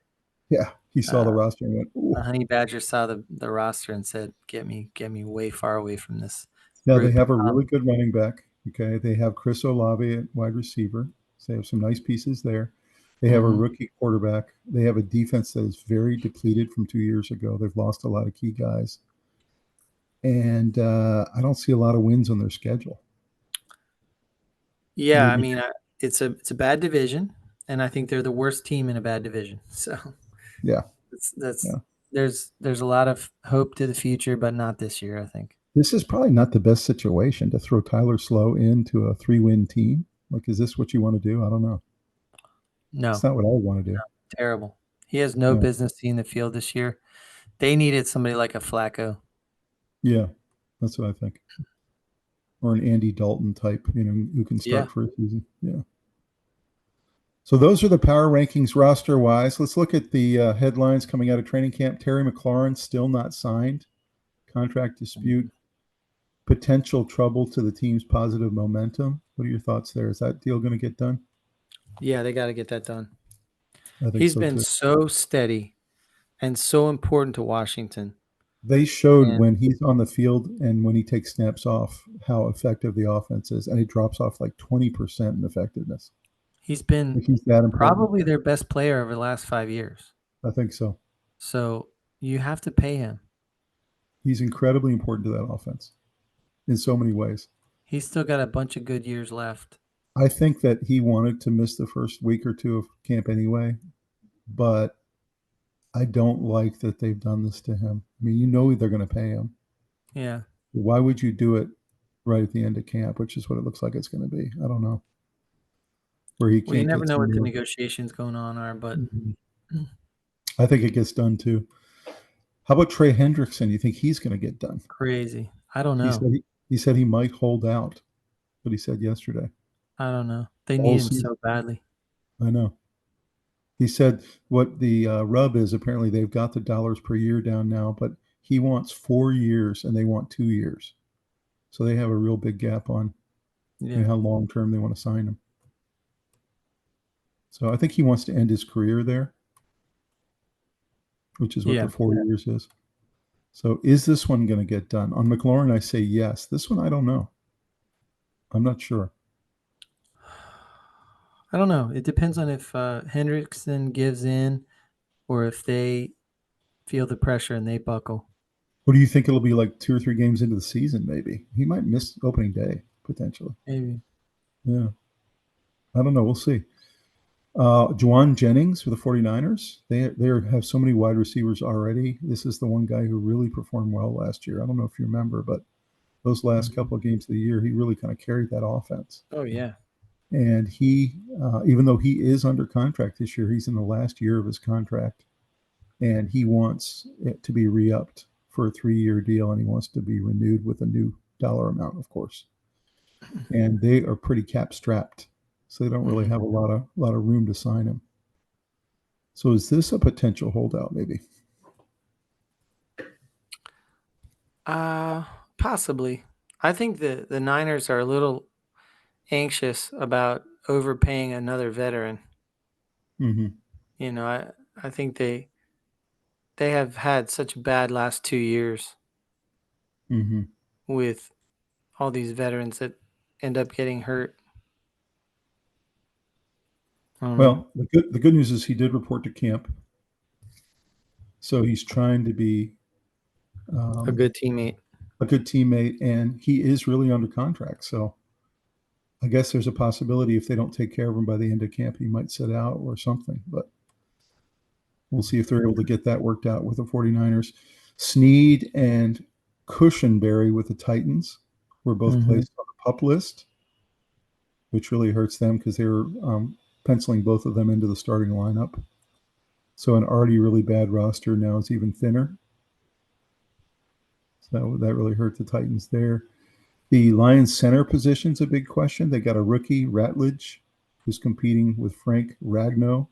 Yeah, he saw the roster and went, The ooh. Honey Badger saw the roster and said, get me way far away from this Now they group." have a really good running back. Okay, they have Chris Olave at wide receiver. So they have some nice pieces there. They have a Mhm. rookie quarterback. They have a defense that is very depleted from 2 years ago. They've lost a lot of key guys, and I don't see a lot of wins on their schedule. Yeah, I Maybe, mean, it's a bad division, and I think they're the worst team in a bad division. So yeah, that's yeah. there's a lot of hope to the future, but not this year, I think. This is probably not the best situation to throw Tyler Slow into a 3-win team. Like, is this what you want to do? I don't know. It's No, not what I would want to do. terrible. He has no Yeah, business seeing the field this year. They needed somebody like a Flacco. yeah, that's what I think. Or an Andy Dalton type, who can Yeah. start for a season. Yeah. So those are the power rankings roster wise. Let's look at the headlines coming out of training camp. Terry McLaurin still not signed. Contract dispute. Potential trouble to the team's positive momentum. What are your thoughts there? Is that deal going to get done? Yeah, they got to get that done. I think He's so been too. so steady and so important to Washington. They showed And when he's on the field and when he takes snaps off how effective the offense is, and he drops off like 20% in effectiveness. he's been Like he's that important. probably their best player over the last 5 years. I think so. So you have to pay him. He's incredibly important to that offense in so many ways. He's still got a bunch of good years left. I think that he wanted to miss the first week or two of camp anyway, but I don't like that they've done this to him. I mean, they're going to pay him. Yeah. Why would you do it right at the end of camp, which is what it looks like it's going to be? I don't know. Where he Well, you can't never get know some what the more. negotiations going on are, but I think it gets done too. How about Trey Hendrickson? You think he's going to get done? crazy. I don't He know. said he said he might hold out, what he said yesterday. I don't know. They The need whole him season. so badly. I know. He said what the rub is apparently they've got the dollars per year down now, but he wants 4 years and they want 2 years. So they have a real big gap on Yeah. how long term they want to sign him. So I think he wants to end his career there, which is what Yeah. the 4 years is. So is this one going to get done? On McLaurin, I say yes. This one, I don't know. I'm not sure. I don't know. It depends on if Hendrickson gives in or if they feel the pressure and they buckle. What do you think it'll be like 2 or 3 games into the season, maybe? He might miss opening day, potentially. Maybe. Yeah. I don't know. We'll see. Juwan Jennings for the 49ers. They have so many wide receivers already. This is the one guy who really performed well last year. I don't know if you remember, but those last couple of games of the year, he really kind of carried that offense. Oh, yeah. And he, even though he is under contract this year, he's in the last year of his contract, and he wants it to be re-upped for a 3-year deal, and he wants to be renewed with a new dollar amount, of course. And they are pretty cap strapped, so they don't really have a lot of room to sign him. So is this a potential holdout, maybe? Possibly. I think the Niners are a little anxious about overpaying another veteran. Mm-hmm. You know, I think they have had such bad last 2 years Mm-hmm. with all these veterans that end up getting hurt. Well, the good news is he did report to camp, so he's trying to be A good teammate. a good teammate, and he is really under contract. So I guess there's a possibility if they don't take care of him by the end of camp, he might sit out or something. But we'll see if they're able to get that worked out with the 49ers. Snead and Cushenberry with the Titans were both placed on the PUP list, which really hurts them because they were penciling both of them into the starting lineup. So an already really bad roster now is even thinner. So that really hurt the Titans there. The Lions center position's a big question. They got a rookie, Ratledge, who's competing with Frank Ragnow,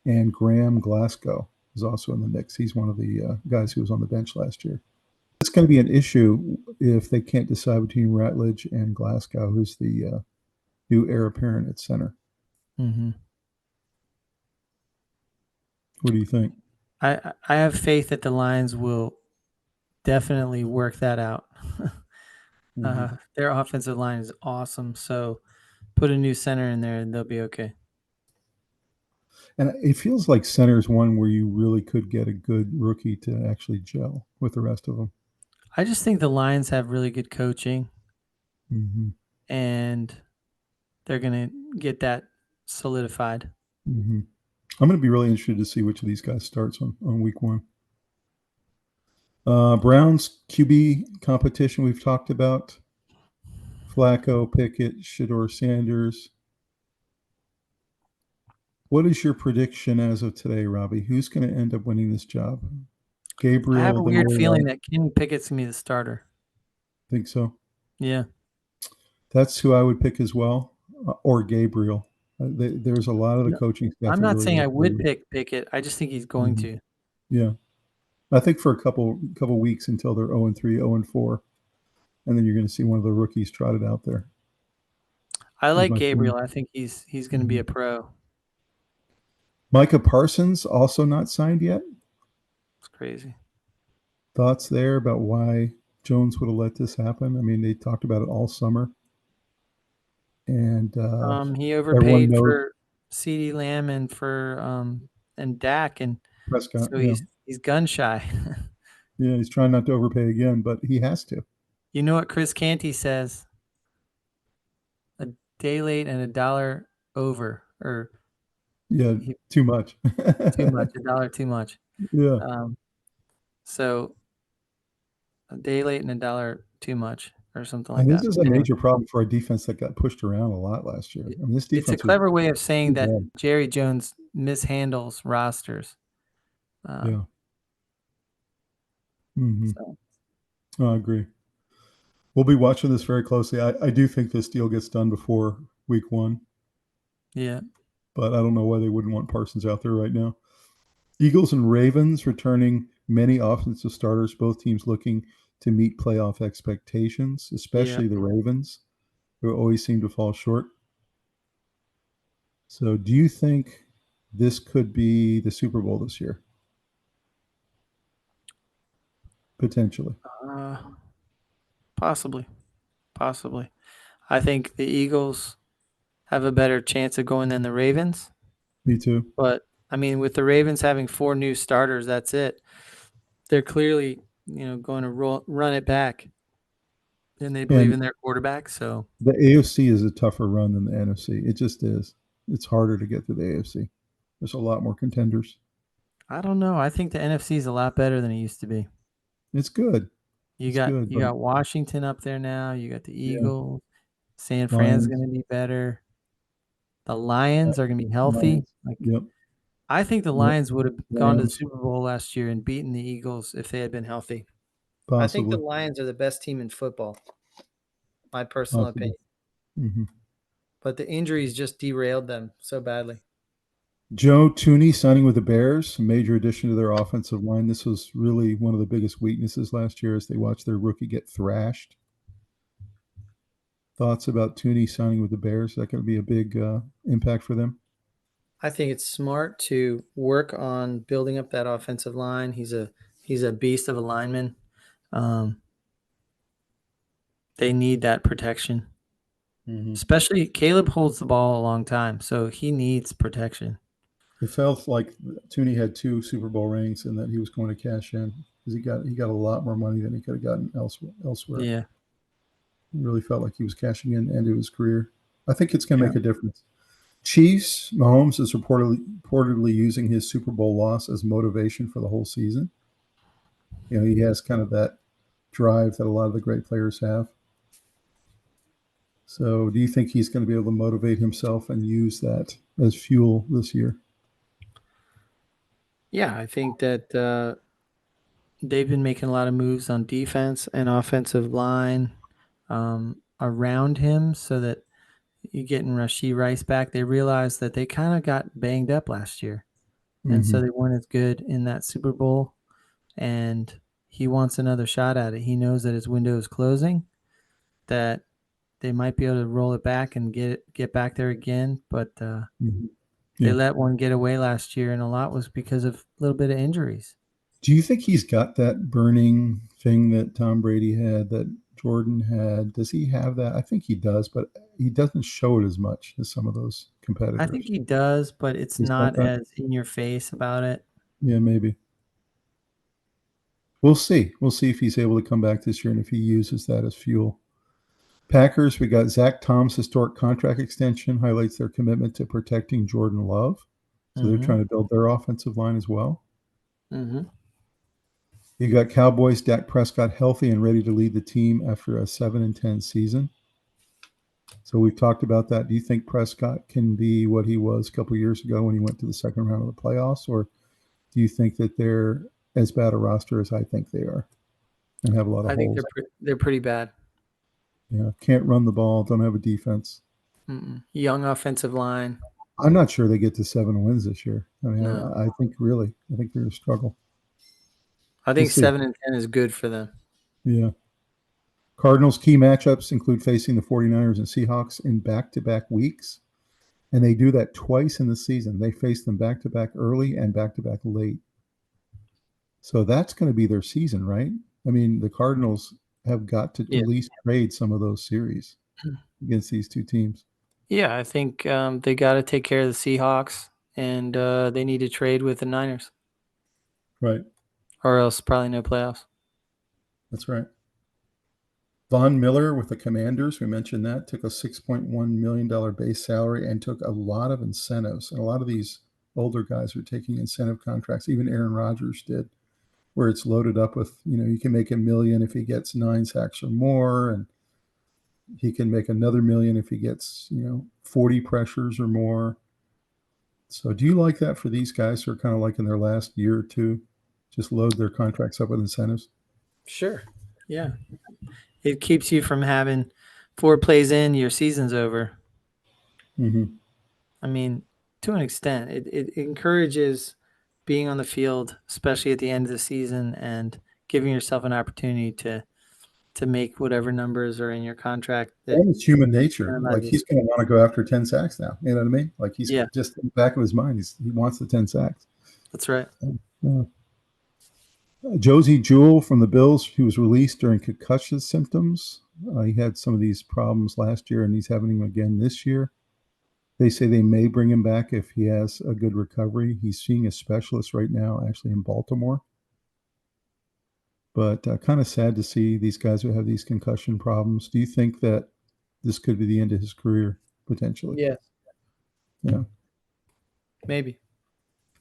and Graham Glasgow is also in the mix. He's one of the guys who was on the bench last year. It's going to be an issue if they can't decide between Ratledge and Glasgow, who's the new heir apparent at center. Mm-hmm. What do you think? I have faith that the Lions will definitely work that out. Their offensive line is awesome, so put a new center in there and they'll be okay. And it feels like center is one where you really could get a good rookie to actually gel with the rest of them. I just think the Lions have really good coaching, and they're going to get that solidified. I'm going to be really interested to see which of these guys starts on week 1. Browns QB competition we've talked about. Flacco, Pickett, Shedeur Sanders. What is your prediction as of today, Robbie? Who's going to end up winning this job? Gabriel. I have a weird feeling that Kenny Pickett's going to be the starter. Think so? Yeah. That's who I would pick as well, or Gabriel. There's a lot of the coaching staff. I'm not saying I would pick Pickett. I just think he's going to. Yeah. I think for a couple weeks until they're 0-3, 0-4, and then you're going to see one of the rookies trotted out there. I like Gabriel. I think he's going to be a pro. Micah Parsons also not signed yet. It's crazy. Thoughts there about why Jones would have let this happen? I mean, they talked about it all summer. And he overpaid for CeeDee Lamb and for and Dak, and Prescott, so he's gun shy. Yeah, he's trying not to overpay again, but he has to. You know what Chris Canty says? A day late and $1 over, or too much. Too much, $1 too much. Yeah. So a day late and $1 too much, or something like that. This is a major problem for a defense that got pushed around a lot last year. I mean, this defense. It's a clever way of saying that Jerry Jones mishandles rosters. Yeah. So. I agree. We'll be watching this very closely. I do think this deal gets done before week 1. Yeah. But I don't know why they wouldn't want Parsons out there right now. Eagles and Ravens returning many offensive starters, both teams looking to meet playoff expectations, especially the Ravens, who always seem to fall short. So do you think this could be the Super Bowl this year? Potentially. Possibly. I think the Eagles have a better chance of going than the Ravens. Me too. But, I mean, with the Ravens having 4 new starters, that's it. They're clearly, going to run it back. And they believe in their quarterback. So the AFC is a tougher run than the NFC. It just is. It's harder to get to the AFC. There's a lot more contenders. I don't know. I think the NFC is a lot better than it used to be. It's good. You got Washington up there now. You got the Eagles. San Fran's going to be better. The Lions are going to be healthy. I think the Lions would have gone to the Super Bowl last year and beaten the Eagles if they had been healthy. Possibly. I think the Lions are the best team in football. My personal opinion. But the injuries just derailed them so badly. Joe Thuney signing with the Bears, a major addition to their offensive line. This was really one of the biggest weaknesses last year as they watched their rookie get thrashed. Thoughts about Tooney signing with the Bears? Is that going to be a big impact for them? I think it's smart to work on building up that offensive line. He's a beast of a lineman. They need that protection. Especially Caleb holds the ball a long time, so he needs protection. It felt like Tooney had 2 Super Bowl rings and that he was going to cash in because he got a lot more money than he could have gotten elsewhere. Yeah. It really felt like he was cashing in into his career. I think it's going to Yeah. make a difference. Chiefs, Mahomes is reportedly using his Super Bowl loss as motivation for the whole season. You know, he has kind of that drive that a lot of the great players have. So do you think he's going to be able to motivate himself and use that as fuel this year? Yeah, I think that they've been making a lot of moves on defense and offensive line around him so that you're getting Rashee Rice back. They realized that they kind of got banged up last year. And so they weren't as good in that Super Bowl. And he wants another shot at it. He knows that his window is closing, that they might be able to roll it back and get back there again. But they let one get away last year, and a lot was because of a little bit of injuries. Do you think he's got that burning thing that Tom Brady had, that Jordan had? Does he have that? I think he does, but he doesn't show it as much as some of those competitors. I think he does, but it's not as in your face about it. Yeah, maybe. We'll see. We'll see if he's able to come back this year and if he uses that as fuel. Packers, we got Zach Tom's historic contract extension, highlights their commitment to protecting Jordan Love. So they're trying to build their offensive line as well. You got Cowboys, Dak Prescott healthy and ready to lead the team after a 7-10 season. So we've talked about that. Do you think Prescott can be what he was a couple of years ago when he went to the second round of the playoffs? Or do you think that they're as bad a roster as I think they are and have a lot of holes? I think they're pretty bad. Yeah, can't run the ball, don't have a defense. Young offensive line. I'm not sure they get to 7 wins this year. I mean, No. I think they're going to struggle. I think 7-10 is good for them. Yeah. Cardinals' key matchups include facing the 49ers and Seahawks in back-to-back weeks, and they do that twice in the season. They face them back-to-back early and back-to-back late. So that's going to be their season, right? I mean, the Cardinals have got to at least trade some of those series against these two teams. Yeah, I think they got to take care of the Seahawks, and they need to trade with the Niners. Right. Or else probably no playoffs. That's right. Von Miller with the Commanders, we mentioned that, took a $6.1 million base salary and took a lot of incentives. And a lot of these older guys are taking incentive contracts. Even Aaron Rodgers did, where it's loaded up with, you can make $1 million if he gets 9 sacks or more, and he can make another $1 million if he gets, 40 pressures or more. So do you like that for these guys who are kind of like in their last year or two, just load their contracts up with incentives? Sure. Yeah. It keeps you from having 4 plays in, your season's over. I mean, to an extent, it encourages being on the field, especially at the end of the season, and giving yourself an opportunity to make whatever numbers are in your contract. And it's human nature. Like, he's going to want to go after 10 sacks now. You know what I mean? Like, he's just in the back of his mind, he wants the 10 sacks. That's right. Josie Jewell from the Bills, he was released during concussion symptoms. He had some of these problems last year, and he's having them again this year. They say they may bring him back if he has a good recovery. He's seeing a specialist right now, actually in Baltimore. But kind of sad to see these guys who have these concussion problems. Do you think that this could be the end of his career, potentially? Yes. Yeah. Maybe.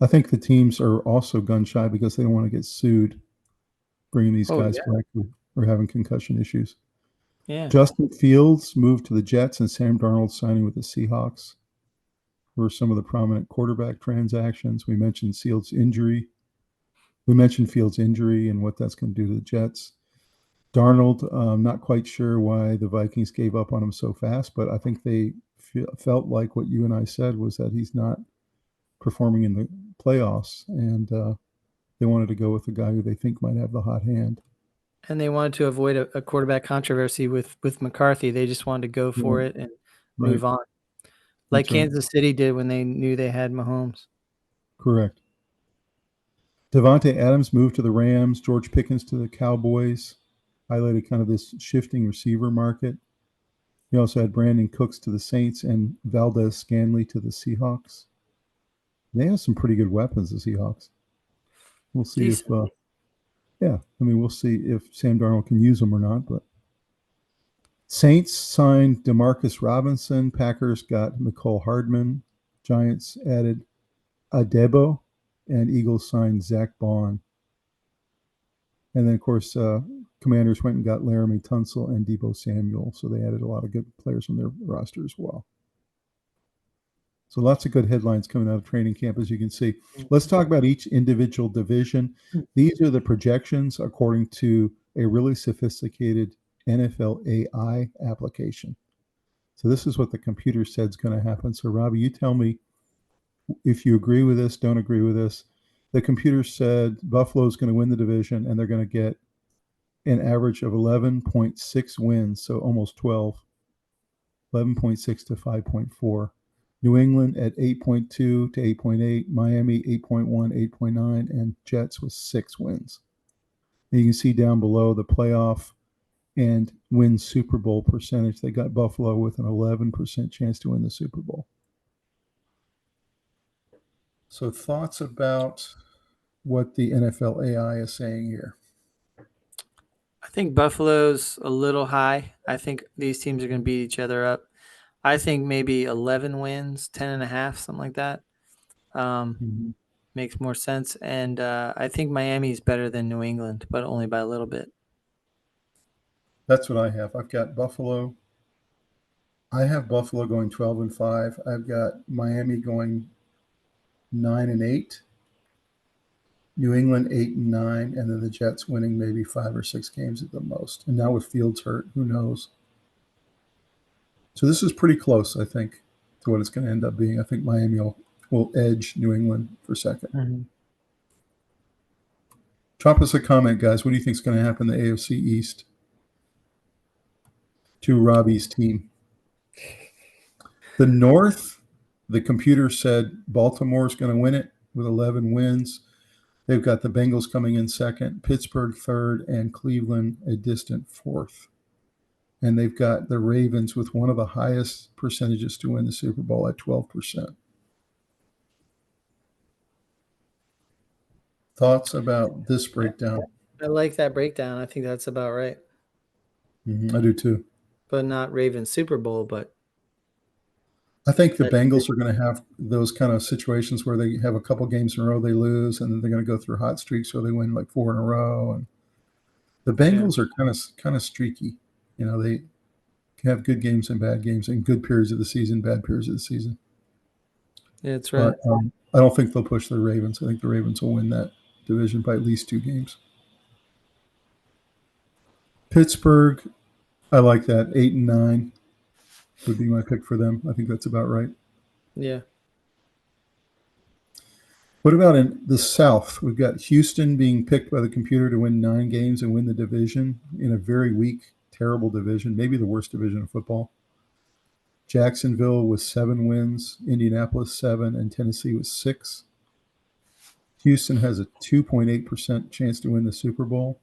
I think the teams are also gun shy because they don't want to get sued bringing these guys back or having concussion issues. Yeah. Justin Fields moved to the Jets and Sam Darnold signing with the Seahawks were some of the prominent quarterback transactions. We mentioned Fields' injury. And what that's going to do to the Jets. Darnold, not quite sure why the Vikings gave up on him so fast, but I think they felt like what you and I said was that he's not performing in the playoffs, and they wanted to go with the guy who they think might have the hot hand. And they wanted to avoid a quarterback controversy with McCarthy. They just wanted to go for Right. it and Right. move on, like That's right. Kansas City did when they knew they had Mahomes. Correct. Devontae Adams moved to the Rams. George Pickens to the Cowboys. Highlighted kind of this shifting receiver market. You also had Brandon Cooks to the Saints and Valdez Scanley to the Seahawks. They have some pretty good weapons, the Seahawks. We'll see Decent. we'll see if Sam Darnold can use them or not. But Saints signed Demarcus Robinson. Packers got McCole Hardman. Giants added Adebo, and Eagles signed Zach Bond. And then, of course, Commanders went and got Laramie Tunsil and Deebo Samuel. So they added a lot of good players on their roster as well. So lots of good headlines coming out of training camp, as you can see. Let's talk about each individual division. These are the projections according to a really sophisticated NFL AI application. So this is what the computer said is going to happen. So, Robbie, you tell me if you agree with this, don't agree with this. The computer said Buffalo's going to win the division, and they're going to get an average of 11.6 wins, so almost 12, 11.6 to 5.4. New England at 8.2 to 8.8, Miami 8.1, 8.9, and Jets with 6 wins. And you can see down below the playoff and win Super Bowl percentage. They got Buffalo with an 11% chance to win the Super Bowl. So thoughts about what the NFL AI is saying here? I think Buffalo's a little high. I think these teams are going to beat each other up. I think maybe 11 wins, 10.5, something like that. Makes more sense. And I think Miami's better than New England, but only by a little bit. That's what I have. I've got Buffalo. I have Buffalo going 12-5. I've got Miami going 9-8. New England 8-9, and then the Jets winning maybe 5 or 6 games at the most. And now with Fields hurt, who knows? So this is pretty close, I think, to what it's going to end up being. I think Miami will edge New England for second. Drop us a comment, guys. What do you think is going to happen in the AFC East to Robbie's team? The North, the computer said Baltimore's going to win it with 11 wins. They've got the Bengals coming in second, Pittsburgh third, and Cleveland a distant fourth. And they've got the Ravens with one of the highest percentages to win the Super Bowl at 12%. Thoughts about this breakdown? I like that breakdown. I think that's about right. I do too. But not Ravens Super Bowl, but I think the Bengals are going to have those kind of situations where they have a couple games in a row they lose, and then they're going to go through hot streaks where they win like 4 in a row. And the Bengals are kind of streaky. You know, they can have good games and bad games, and good periods of the season, bad periods of the season. Yeah, that's right. But I don't think they'll push the Ravens. I think the Ravens will win that division by at least 2 games. Pittsburgh, I like that. 8-9 would be my pick for them. I think that's about right. Yeah. What about in the South? We've got Houston being picked by the computer to win 9 games and win the division in a very weak, terrible division, maybe the worst division of football. Jacksonville with 7 wins, Indianapolis 7, and Tennessee with 6. Houston has a 2.8% chance to win the Super Bowl.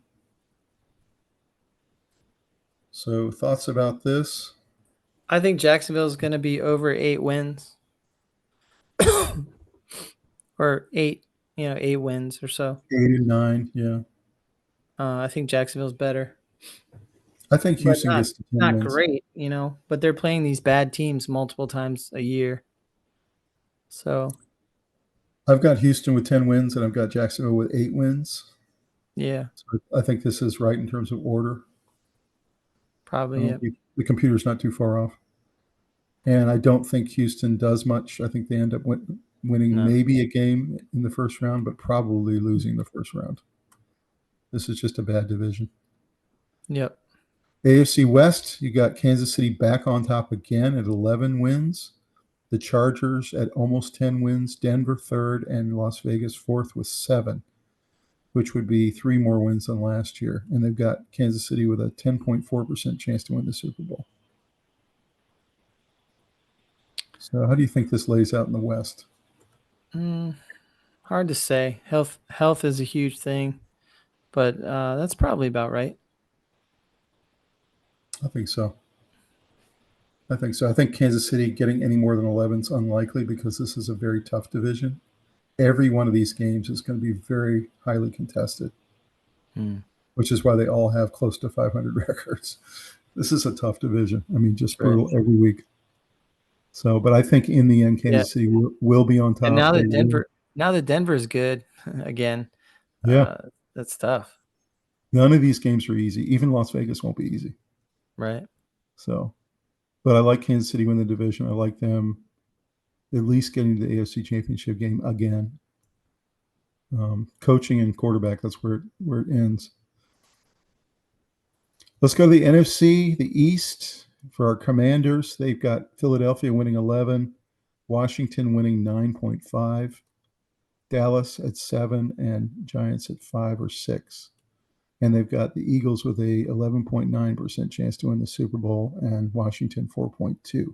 So thoughts about this? I think Jacksonville's going to be over 8 wins. Or 8 wins or so. 8-9, yeah. I think Jacksonville's better. I think Houston gets to 10 not wins. Great, but they're playing these bad teams multiple times a year. So I've got Houston with 10 wins, and I've got Jacksonville with 8 wins. Yeah. So I think this is right in terms of order. Probably, yeah. The computer's not too far off. And I don't think Houston does much. I think they end up winning maybe a game in the first round, but probably losing the first round. This is just a bad division. Yep. AFC West, you got Kansas City back on top again at 11 wins. The Chargers at almost 10 wins. Denver third, and Las Vegas fourth with 7. which would be 3 more wins than last year. And they've got Kansas City with a 10.4% chance to win the Super Bowl. So how do you think this lays out in the West? Hard to say. Health is a huge thing, but that's probably about right. I think so. I think Kansas City getting any more than 11 is unlikely because this is a very tough division. Every one of these games is going to be very highly contested, which is why they all have close to 500 records. This is a tough division. I mean, just brutal every week. So, but I think in the end, Kansas City will be on top. And now that Denver's good again. Yeah, that's tough. None of these games are easy. Even Las Vegas won't be easy. Right. So, but I like Kansas City win the division. I like them at least getting to the AFC Championship game again. Coaching and quarterback, that's where it ends. Let's go to the NFC, the East. For our Commanders, they've got Philadelphia winning 11, Washington winning 9.5, Dallas at 7, and Giants at 5 or 6. And they've got the Eagles with a 11.9% chance to win the Super Bowl and Washington 4.2.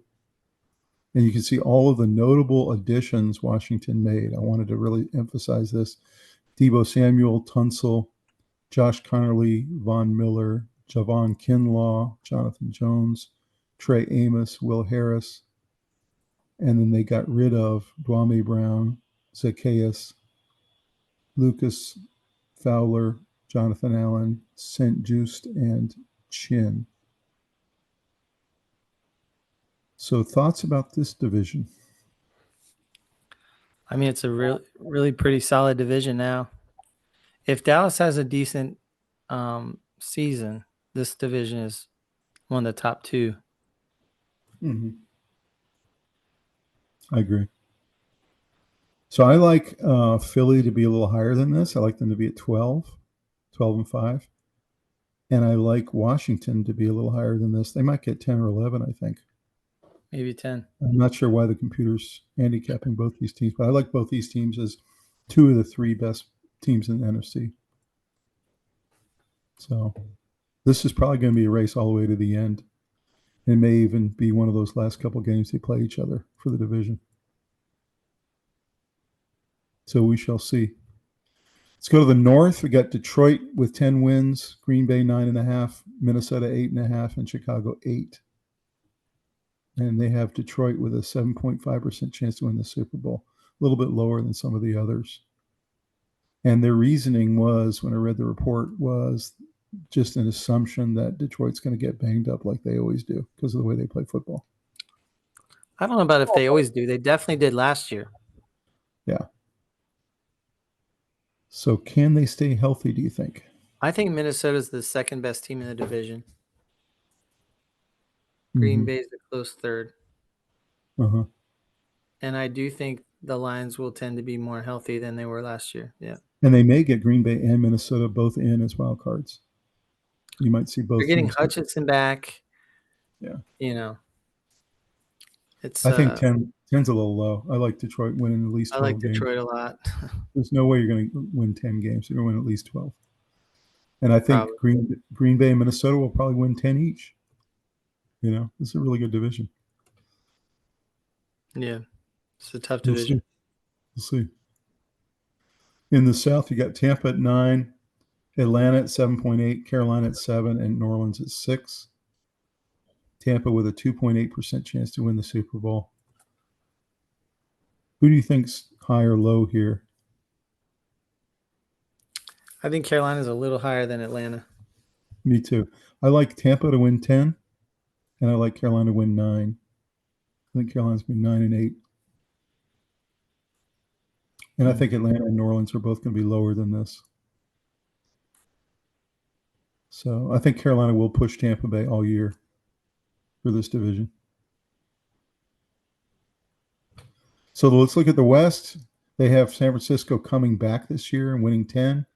And you can see all of the notable additions Washington made. I wanted to really emphasize this. Deebo Samuel, Tunsil, Josh Connerly, Von Miller, Javon Kinlaw, Jonathan Jones, Trey Amos, Will Harris. And then they got rid of Dwame Brown, Zacchaeus, Lucas Fowler, Jonathan Allen, St. Just, and Chin. So thoughts about this division? I mean, it's a really pretty solid division now. If Dallas has a decent season, this division is one of the top 2. Mm-hmm. I agree. So I like Philly to be a little higher than this. I like them to be at 12 and 5. And I like Washington to be a little higher than this. They might get 10 or 11, I think. Maybe 10. I'm not sure why the computer's handicapping both these teams, but I like both these teams as 2 of the 3 best teams in the NFC. So this is probably going to be a race all the way to the end. It may even be one of those last couple games they play each other for the division. So we shall see. Let's go to the North. We got Detroit with 10 wins, Green Bay 9.5, Minnesota 8.5, and Chicago 8. And they have Detroit with a 7.5% chance to win the Super Bowl, a little bit lower than some of the others. And their reasoning was, when I read the report, was just an assumption that Detroit's going to get banged up like they always do because of the way they play football. I don't know about if they always do. They definitely did last year. Yeah. So can they stay healthy, do you think? I think Minnesota's the second best team in the division. Green Bay's a close third. Uh-huh. And I do think the Lions will tend to be more healthy than they were last year. Yeah. And they may get Green Bay and Minnesota both in as wild cards. You might see both. You're getting Hutchinson back. Yeah. You know. It's I think 10's a little low. I like Detroit winning at least 12 games. I like Detroit a lot. There's no way you're going to win 10 games. You're going to win at least 12. And I think Green Bay and Minnesota will probably win 10 each. You know, it's a really good division. Yeah. It's a tough division. We'll see. In the South, you got Tampa at 9, Atlanta at 7.8, Carolina at 7, and New Orleans at 6. Tampa with a 2.8% chance to win the Super Bowl. Who do you think's high or low here? I think Carolina's a little higher than Atlanta. Me too. I like Tampa to win 10, and I like Carolina to win 9. I think Carolina's been 9 and 8. And I think Atlanta and New Orleans are both going to be lower than this. So I think Carolina will push Tampa Bay all year for this division. So let's look at the West. They have San Francisco coming back this year and winning 10.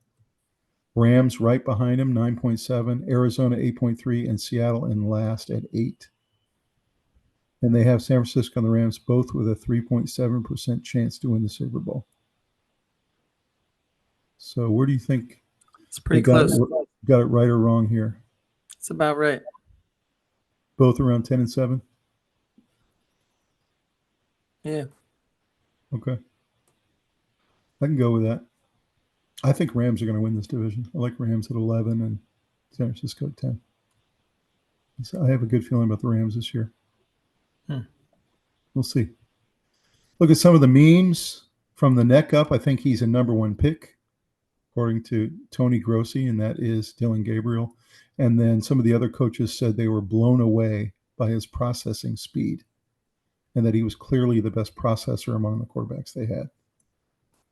Rams right behind them, 9.7. Arizona, 8.3. And Seattle in last at 8. And they have San Francisco and the Rams both with a 3.7% chance to win the Super Bowl. So where do you think It's pretty they close. got it right or wrong here? It's about right. Both around 10-7? Yeah. Okay. I can go with that. I think Rams are going to win this division. I like Rams at 11 and San Francisco at 10. So I have a good feeling about the Rams this year. We'll see. Look at some of the memes from the neck up. I think he's a number one pick, according to Tony Grossi, and that is Dylan Gabriel. And then some of the other coaches said they were blown away by his processing speed and that he was clearly the best processor among the quarterbacks they had.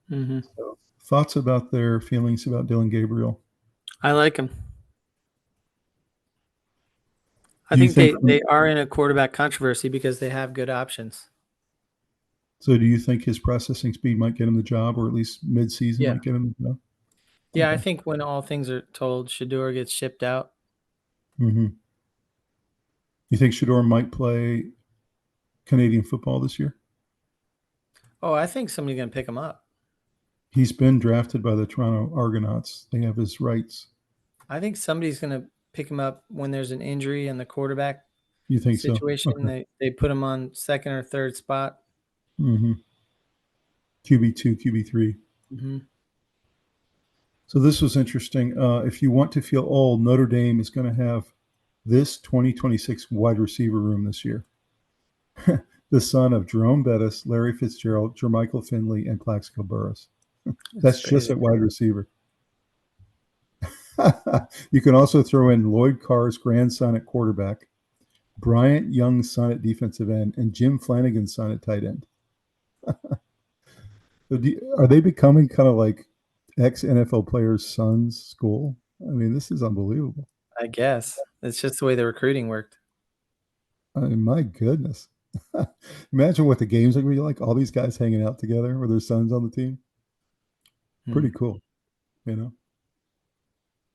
Mm-hmm. So, thoughts about their feelings about Dylan Gabriel? I like him. I think they are in a quarterback controversy because they have good options. So do you think his processing speed might get him the job, or at least mid-season might get him the job? Yeah, Okay. I think when all things are told, Shador gets shipped out. Mm-hmm. You think Shador might play Canadian football this year? Oh, I think somebody's going to pick him up. He's been drafted by the Toronto Argonauts. They have his rights. I think somebody's going to pick him up when there's an injury in the quarterback You think situation. so? Okay. They put him on second or third spot. Mm-hmm. QB2, QB3. Mm-hmm. So this was interesting. If you want to feel old, Notre Dame is going to have this 2026 wide receiver room this year. The son of Jerome Bettis, Larry Fitzgerald, Jermichael Finley, and Plaxico Burress. That's just at wide receiver. You can also throw in Lloyd Carr's grandson at quarterback, Bryant Young's son at defensive end, and Jim Flanagan's son at tight end. Are they becoming kind of like ex-NFL players' sons' school? I mean, this is unbelievable. I guess. It's just the way the recruiting worked. I mean, my goodness. Imagine what the games are going to be like. All these guys hanging out together with their sons on the team. Pretty cool, you know.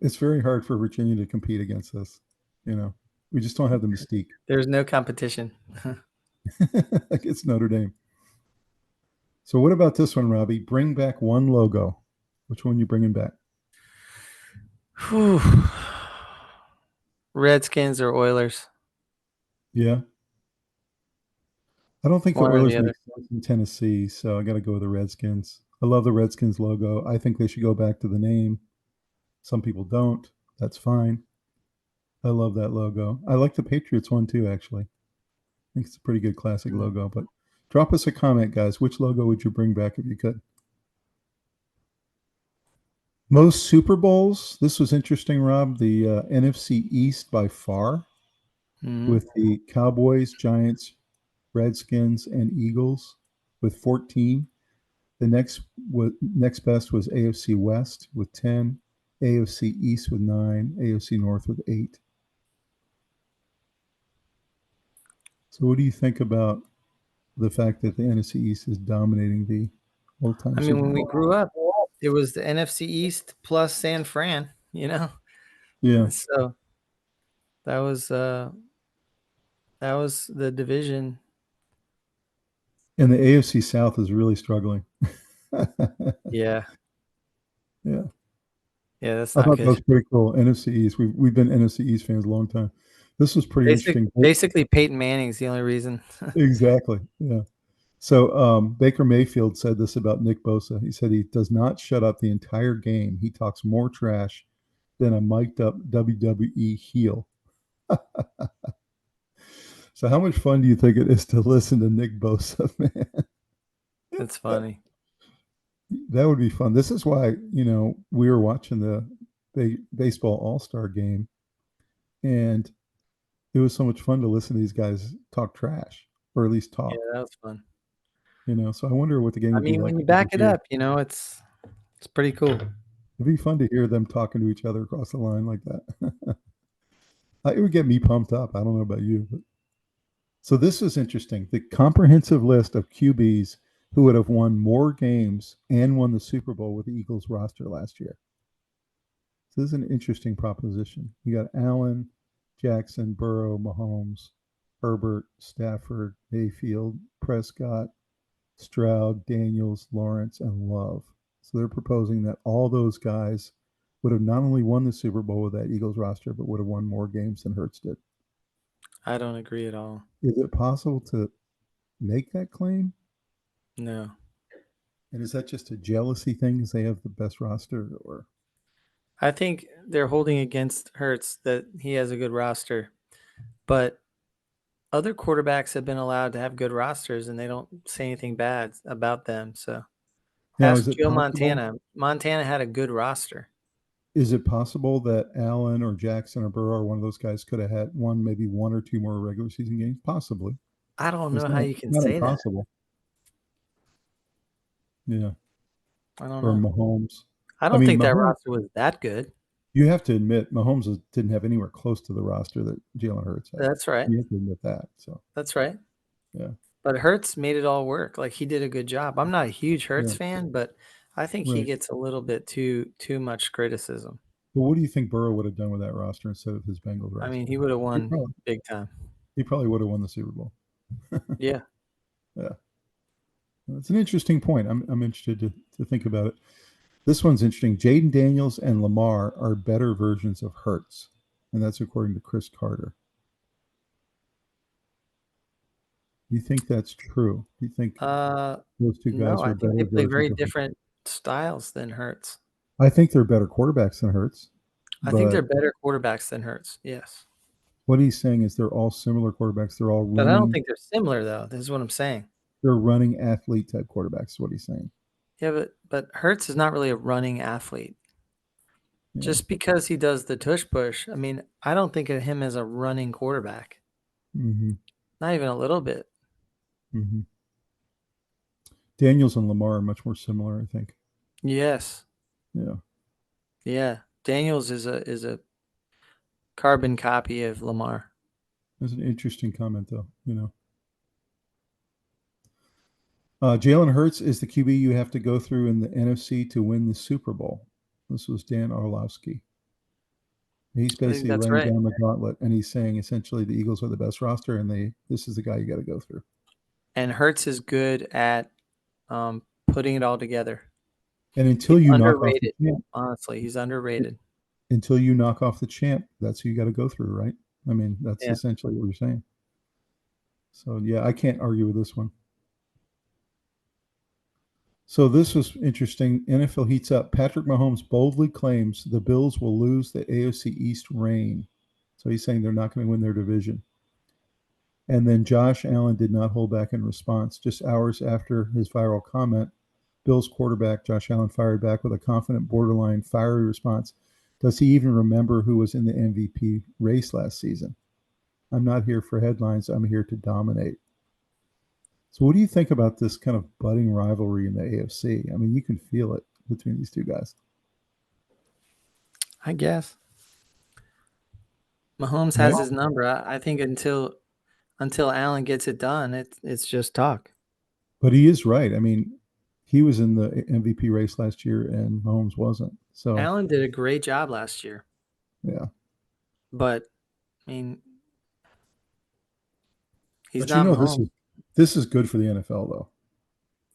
It's very hard for Virginia to compete against this, you know. We just don't have the mystique. There's no competition. It's Notre Dame. So what about this one, Robbie? Bring back one logo. Which one you bringing back? Whew. Redskins or Oilers? Yeah. I don't think the One or Oilers the make other. sense in Tennessee, so I got to go with the Redskins. I love the Redskins logo. I think they should go back to the name. Some people don't. That's fine. I love that logo. I like the Patriots one too, actually. I think it's a pretty good classic logo. But drop us a comment, guys. Which logo would you bring back if you could? Most Super Bowls. This was interesting, Rob. The NFC East by far, with the Cowboys, Giants, Redskins, and Eagles with 14. The next best was AFC West with 10, AFC East with 9, AFC North with 8. So what do you think about the fact that the NFC East is dominating the all-time Super Bowl? When we grew up, it was the NFC East plus San Fran, you know? Yeah. So that was the division. And the AFC South is really struggling. Yeah. Yeah. Yeah, that's I not thought that was good. pretty cool. NFC East. We've been NFC East fans a long time. This was pretty interesting. Basically, Peyton Manning's the only reason. Exactly. Yeah. So Baker Mayfield said this about Nick Bosa. He said he does not shut up the entire game. He talks more trash than a mic'd up WWE heel. So how much fun do you think it is to listen to Nick Bosa, man? That's funny. That would be fun. This is why, we were watching the baseball all-star game, and it was so much fun to listen to these guys talk trash, or at least talk. Yeah, that was fun. So I wonder what the game would be like. When you back it up, it's pretty cool. It'd be fun to hear them talking to each other across the line like that. It would get me pumped up. I don't know about you, but so this is interesting. The comprehensive list of QBs who would have won more games and won the Super Bowl with the Eagles roster last year. So this is an interesting proposition. You got Allen, Jackson, Burrow, Mahomes, Herbert, Stafford, Mayfield, Prescott, Stroud, Daniels, Lawrence, and Love. So they're proposing that all those guys would have not only won the Super Bowl with that Eagles roster, but would have won more games than Hurts did. I don't agree at all. Is it possible to make that claim? No. And is that just a jealousy thing because they have the best roster? Or I think they're holding against Hurts that he has a good roster, but other quarterbacks have been allowed to have good rosters and they don't say anything bad about them. So now, ask is it Joe possible? Montana. Montana had a good roster. Is it possible that Allen or Jackson or Burrow or one of those guys could have had maybe one or two more regular season games? Possibly. I don't It's know how you can not say that. impossible. Yeah. I don't Or know. Mahomes. I don't think that Mahomes, roster was that good. you have to admit, Mahomes didn't have anywhere close to the roster that Jalen Hurts had. That's right. You have to admit that. So That's right. yeah. But Hurts made it all work. Like he did a good job. I'm not a huge Hurts Yeah. fan, but I think he Right. gets a little bit too much criticism. Well, what do you think Burrow would have done with that roster instead of his Bengals roster? I mean, he would have won big time. He probably would have won the Super Bowl. Yeah. Yeah. It's an interesting point. I'm interested to think about it. This one's interesting. Jaden Daniels and Lamar are better versions of Hurts, and that's according to Chris Carter. You think that's true? You think those two guys No, are I better think they play very versions of Hurts? different styles than Hurts. I think they're better quarterbacks than Hurts. I think they're But better quarterbacks than Hurts. Yes. what he's saying is they're all similar quarterbacks. They're all But I don't running. think they're similar though. This is what I'm saying. They're running athlete type quarterbacks. Is what he's saying. Yeah, but Hurts is not really a running athlete. Yeah. Just because he does the tush push, I mean, I don't think of him as a running quarterback. Mm-hmm. Not even a little bit. Mm-hmm. Daniels and Lamar are much more similar, I think. Yes. Yeah. Yeah. Daniels is a carbon copy of Lamar. That's an interesting comment, though. Jalen Hurts is the QB you have to go through in the NFC to win the Super Bowl. This was Dan Orlovsky. He's basically laying down the gauntlet, and he's saying essentially the Eagles are the best roster, and this is the guy you got to go through. And Hurts is good at putting it all together. And until you knock off the champ, honestly, he's underrated. Until you knock off the champ, that's who you got to go through, right? I mean, that's essentially what you're saying. So yeah, I can't argue with this one. So this was interesting. NFL heats up. Patrick Mahomes boldly claims the Bills will lose the AFC East reign. So he's saying they're not going to win their division. And then Josh Allen did not hold back in response. Just hours after his viral comment, Bills quarterback Josh Allen fired back with a confident, borderline fiery response. Does he even remember who was in the MVP race last season? I'm not here for headlines. I'm here to dominate. So what do you think about this kind of budding rivalry in the AFC? I mean, you can feel it between these two guys. I guess. Mahomes has his number. I think until Allen gets it done, it's just talk. But he is right. I mean, he was in the MVP race last year and Mahomes wasn't. So Allen did a great job last year. Yeah. But I mean, he's not Mahomes. This is good for the NFL, though.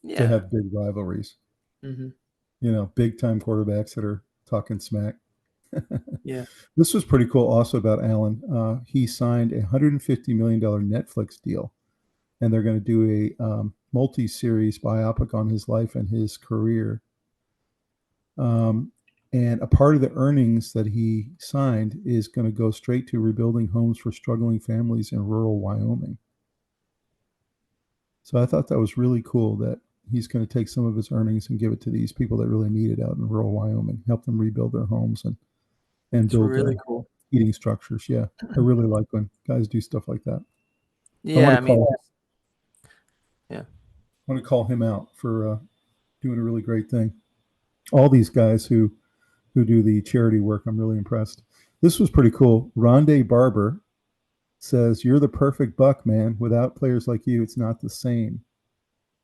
Yeah. To have big rivalries. Mm-hmm. Big time quarterbacks that are talking smack. Yeah. This was pretty cool also about Allen. He signed a $150 million Netflix deal, and they're going to do a multi-series biopic on his life and his career. And a part of the earnings that he signed is going to go straight to rebuilding homes for struggling families in rural Wyoming. So I thought that was really cool that he's going to take some of his earnings and give it to these people that really need it out in rural Wyoming, help them rebuild their homes and build really cool heating structures. Yeah, I really like when guys do stuff like that. Yeah, I want to call him out for doing a really great thing. All these guys who do the charity work, I'm really impressed. This was pretty cool. Rondé Barber says, "You're the perfect buck, man. Without players like you, it's not the same."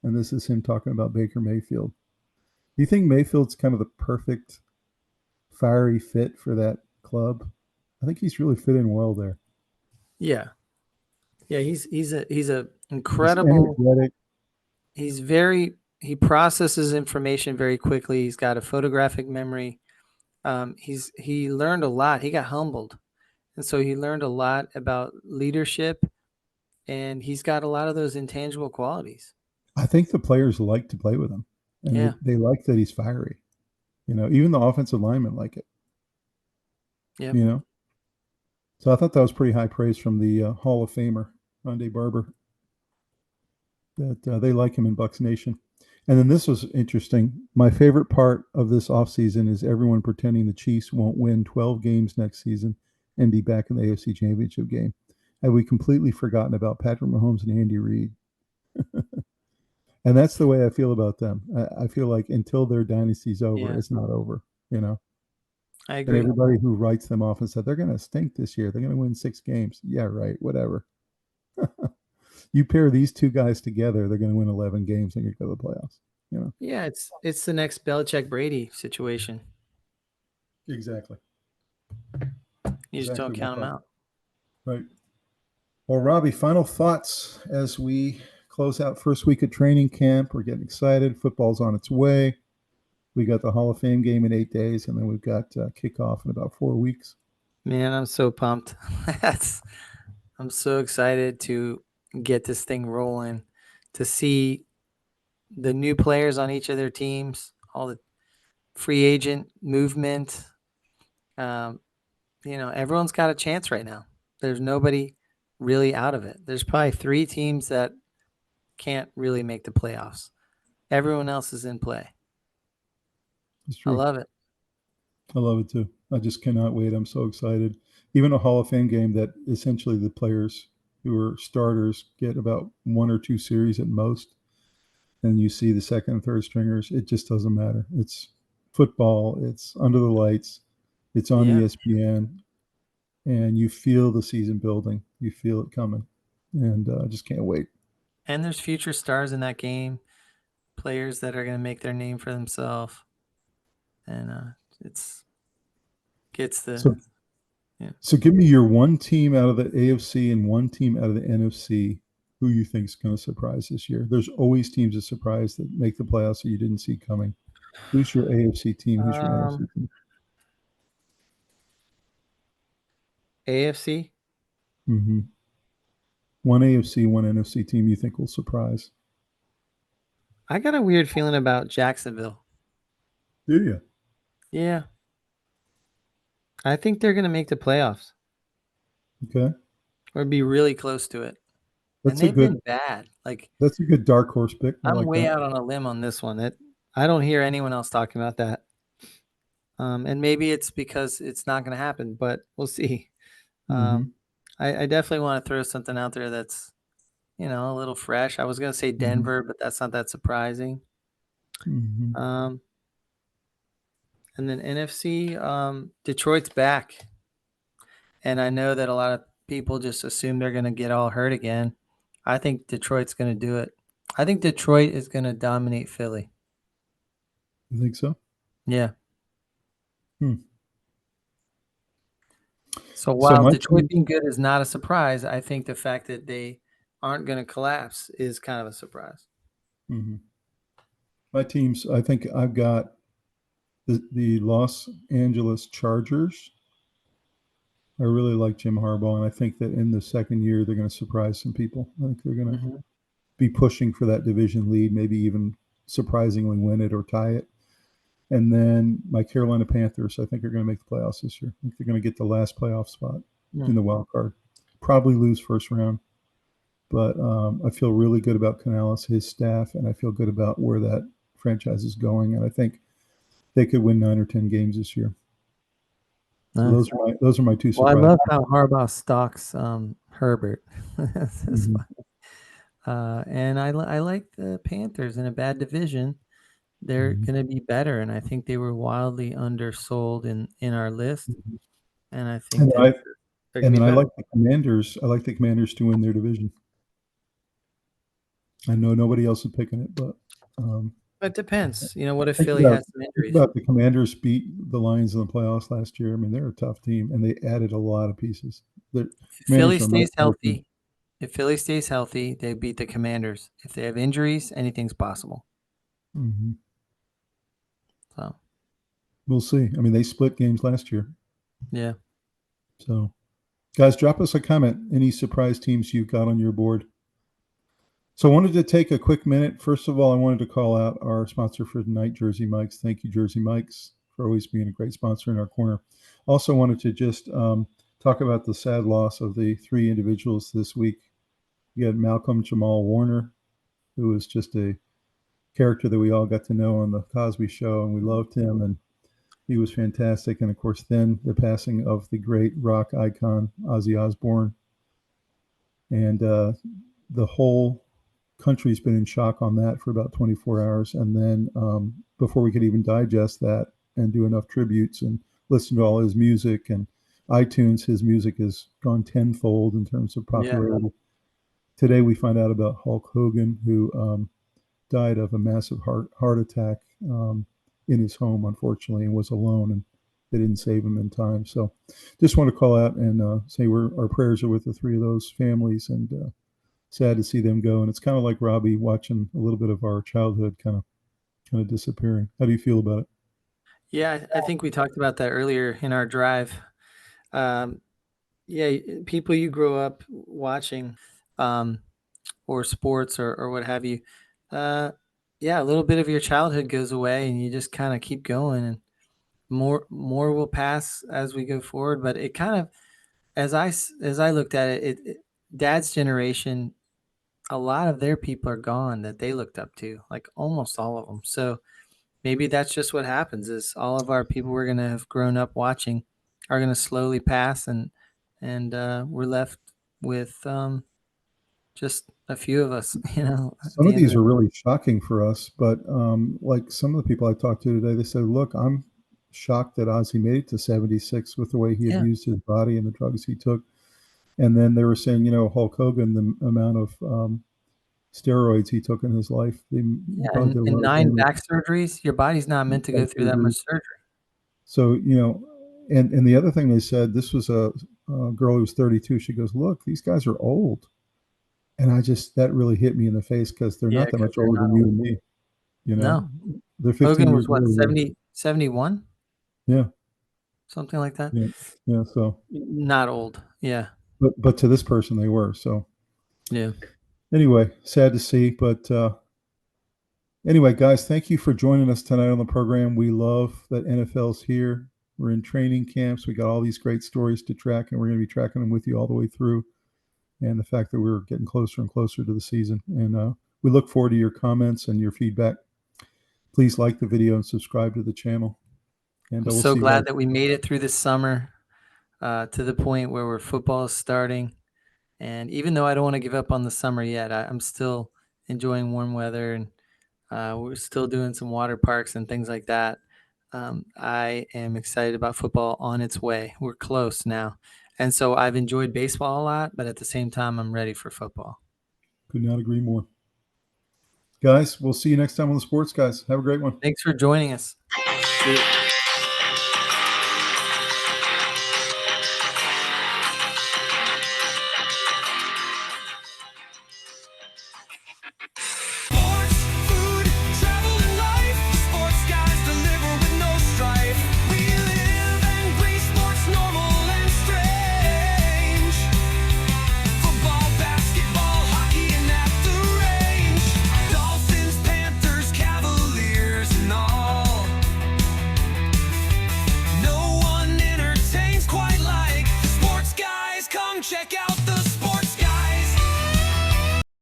And this is him talking about Baker Mayfield. Do you think Mayfield's kind of the perfect fiery fit for that club? I think he's really fit in well there. Yeah. Yeah, he's a incredible. He's very he processes information very quickly. He's got a photographic memory. He learned a lot. He got humbled, and so he learned a lot about leadership, and he's got a lot of those intangible qualities. I think the players like to play with him, and Yeah. they like that he's fiery. Even the offensive linemen like it. Yep. You know, so I thought that was pretty high praise from the Hall of Famer Rondé Barber, that they like him in Bucks Nation. And then this was interesting. My favorite part of this offseason is everyone pretending the Chiefs won't win 12 games next season and be back in the AFC Championship game. Have we completely forgotten about Patrick Mahomes and Andy Reid? And that's the way I feel about them. I feel like until their dynasty's over, Yeah. it's not over, you know? I And agree. everybody who writes them off and said they're going to stink this year, they're going to win 6 games. Yeah, right. Whatever. You pair these two guys together, they're going to win 11 games and you go to the playoffs. Yeah, it's the next Belichick Brady situation. Exactly. You just don't Exactly count them out. Right. Well, Robbie, final thoughts as we close out first week of training camp. We're getting excited. Football's on its way. We got the Hall of Fame game in 8 days, and then we've got kickoff in about 4 weeks. Man, I'm so pumped. I'm so excited to get this thing rolling, to see the new players on each of their teams, all the free agent movement. Everyone's got a chance right now. There's nobody really out of it. There's probably 3 teams that can't really make the playoffs. Everyone else is in play. It's I true. love it. I love it too. I just cannot wait. I'm so excited. Even a Hall of Fame game that essentially the players who are starters get about 1 or 2 series at most. And you see the second and third stringers. It just doesn't matter. It's football. It's under the lights. It's on Yeah. ESPN. And you feel the season building. You feel it coming. And I just can't wait. And there's future stars in that game, players that are going to make their name for themselves. And So give me your one team out of the AFC and one team out of the NFC who you think is going to surprise this year. There's always teams that surprise that make the playoffs that you didn't see coming. Who's your AFC team? Who's your NFC team? AFC? Mm-hmm. One AFC, one NFC team you think will surprise. I got a weird feeling about Jacksonville. Do you? Yeah. I think they're going to make the playoffs. Okay. Or be really close to it. That's and they've been bad. That's a good dark horse pick. I'm way out on a limb on this one. I don't hear anyone else talking about that. And maybe it's because it's not going to happen, but we'll see. I definitely want to throw something out there that's, a little fresh. I was going to say Denver, but that's not that surprising. And then NFC, Detroit's back. And I know that a lot of people just assume they're going to get all hurt again. I think Detroit's going to do it. I think Detroit is going to dominate Philly. You think so? Yeah. So while Detroit being good is not a surprise, I think the fact that they aren't going to collapse is kind of a surprise. My teams, I think I've got the Los Angeles Chargers. I really like Jim Harbaugh, and I think that in the second year they're going to surprise some people. I think they're going to be pushing for that division lead, maybe even surprisingly win it or tie it. And then my Carolina Panthers, I think are going to make the playoffs this year. I think they're going to get the last playoff spot in the wild card. Probably lose first round, but I feel really good about Canales, his staff, and I feel good about where that franchise is going. And I think they could win 9 or 10 games this year. Nice. So those are my 2 surprises. Well, I love how Harbaugh stalks Herbert. That's funny. And I like the Panthers in a bad division. They're going to be better, and I think they were wildly undersold in our list. And I think I like the Commanders. I like the Commanders to win their division. I know nobody else is picking it, but it depends. What if Philly has some injuries? The Commanders beat the Lions in the playoffs last year. I mean, they're a tough team, and they added a lot of pieces. If Philly stays healthy, they beat the Commanders. If they have injuries, anything's possible. Mm-hmm. So We'll see. I mean, they split games last year. yeah. So, guys, drop us a comment. Any surprise teams you got on your board? So I wanted to take a quick minute. First of all, I wanted to call out our sponsor for tonight, Jersey-Mike's. Thank you, Jersey-Mike's, for always being a great sponsor in our corner. Also wanted to just talk about the sad loss of the 3 individuals this week. You had Malcolm Jamal Warner, who was just a character that we all got to know on the Cosby Show, and we loved him, and he was fantastic. And of course, then the passing of the great rock icon, Ozzy Osbourne. And the whole country's been in shock on that for about 24 hours. And then before we could even digest that and do enough tributes and listen to all his music and iTunes, his music has gone tenfold in terms of popularity. Yeah. Today we find out about Hulk Hogan, who died of a massive heart attack in his home, unfortunately, and was alone, and they didn't save him in time. So just want to call out and say our prayers are with the 3 of those families, and sad to see them go. And it's kind of like Robbie watching a little bit of our childhood kind of disappearing. How do you feel about it? Yeah, I think we talked about that earlier in our drive. Yeah, people you grow up watching, or sports or what have you. Yeah, a little bit of your childhood goes away, and you just kind of keep going, and more will pass as we go forward. But it kind of, as I looked at it, Dad's generation, a lot of their people are gone that they looked up to, like almost all of them. So maybe that's just what happens, is all of our people we're going to have grown up watching are going to slowly pass, and we're left with just a few of us, Some of these are really shocking for us, but like some of the people I talked to today, they said, look, I'm shocked that Ozzy made it to 76 with the way he abused his body and the drugs he took. And then they were saying, Hulk Hogan, the amount of steroids he took in his life. And 9 back surgeries. Your body's not meant to go through that much surgery. So, and the other thing they said, this was a girl who was 32. She goes, look, these guys are old. And that really hit me in the face, because they're not that much older than you and me. No. They're 15 Hogan was years what, older. 71? Yeah. Something like that. Yeah. So not old. Yeah. But to this person they were. So yeah. Anyway, sad to see. But anyway, guys, thank you for joining us tonight on the program. We love that NFL's here. We're in training camps. We got all these great stories to track, and we're going to be tracking them with you all the way through. And the fact that we're getting closer and closer to the season. And we look forward to your comments and your feedback. Please like the video and subscribe to the channel. And I'm so glad that we made it through this summer to the point where football is starting. And even though I don't want to give up on the summer yet, I'm still enjoying warm weather, and we're still doing some water parks and things like that. I am excited about football on its way. We're close now. And so I've enjoyed baseball a lot, but at the same time, I'm ready for football. Could not agree more. Guys, we'll see you next time on the Sports Guys. Have a great one. Thanks for joining us. See you.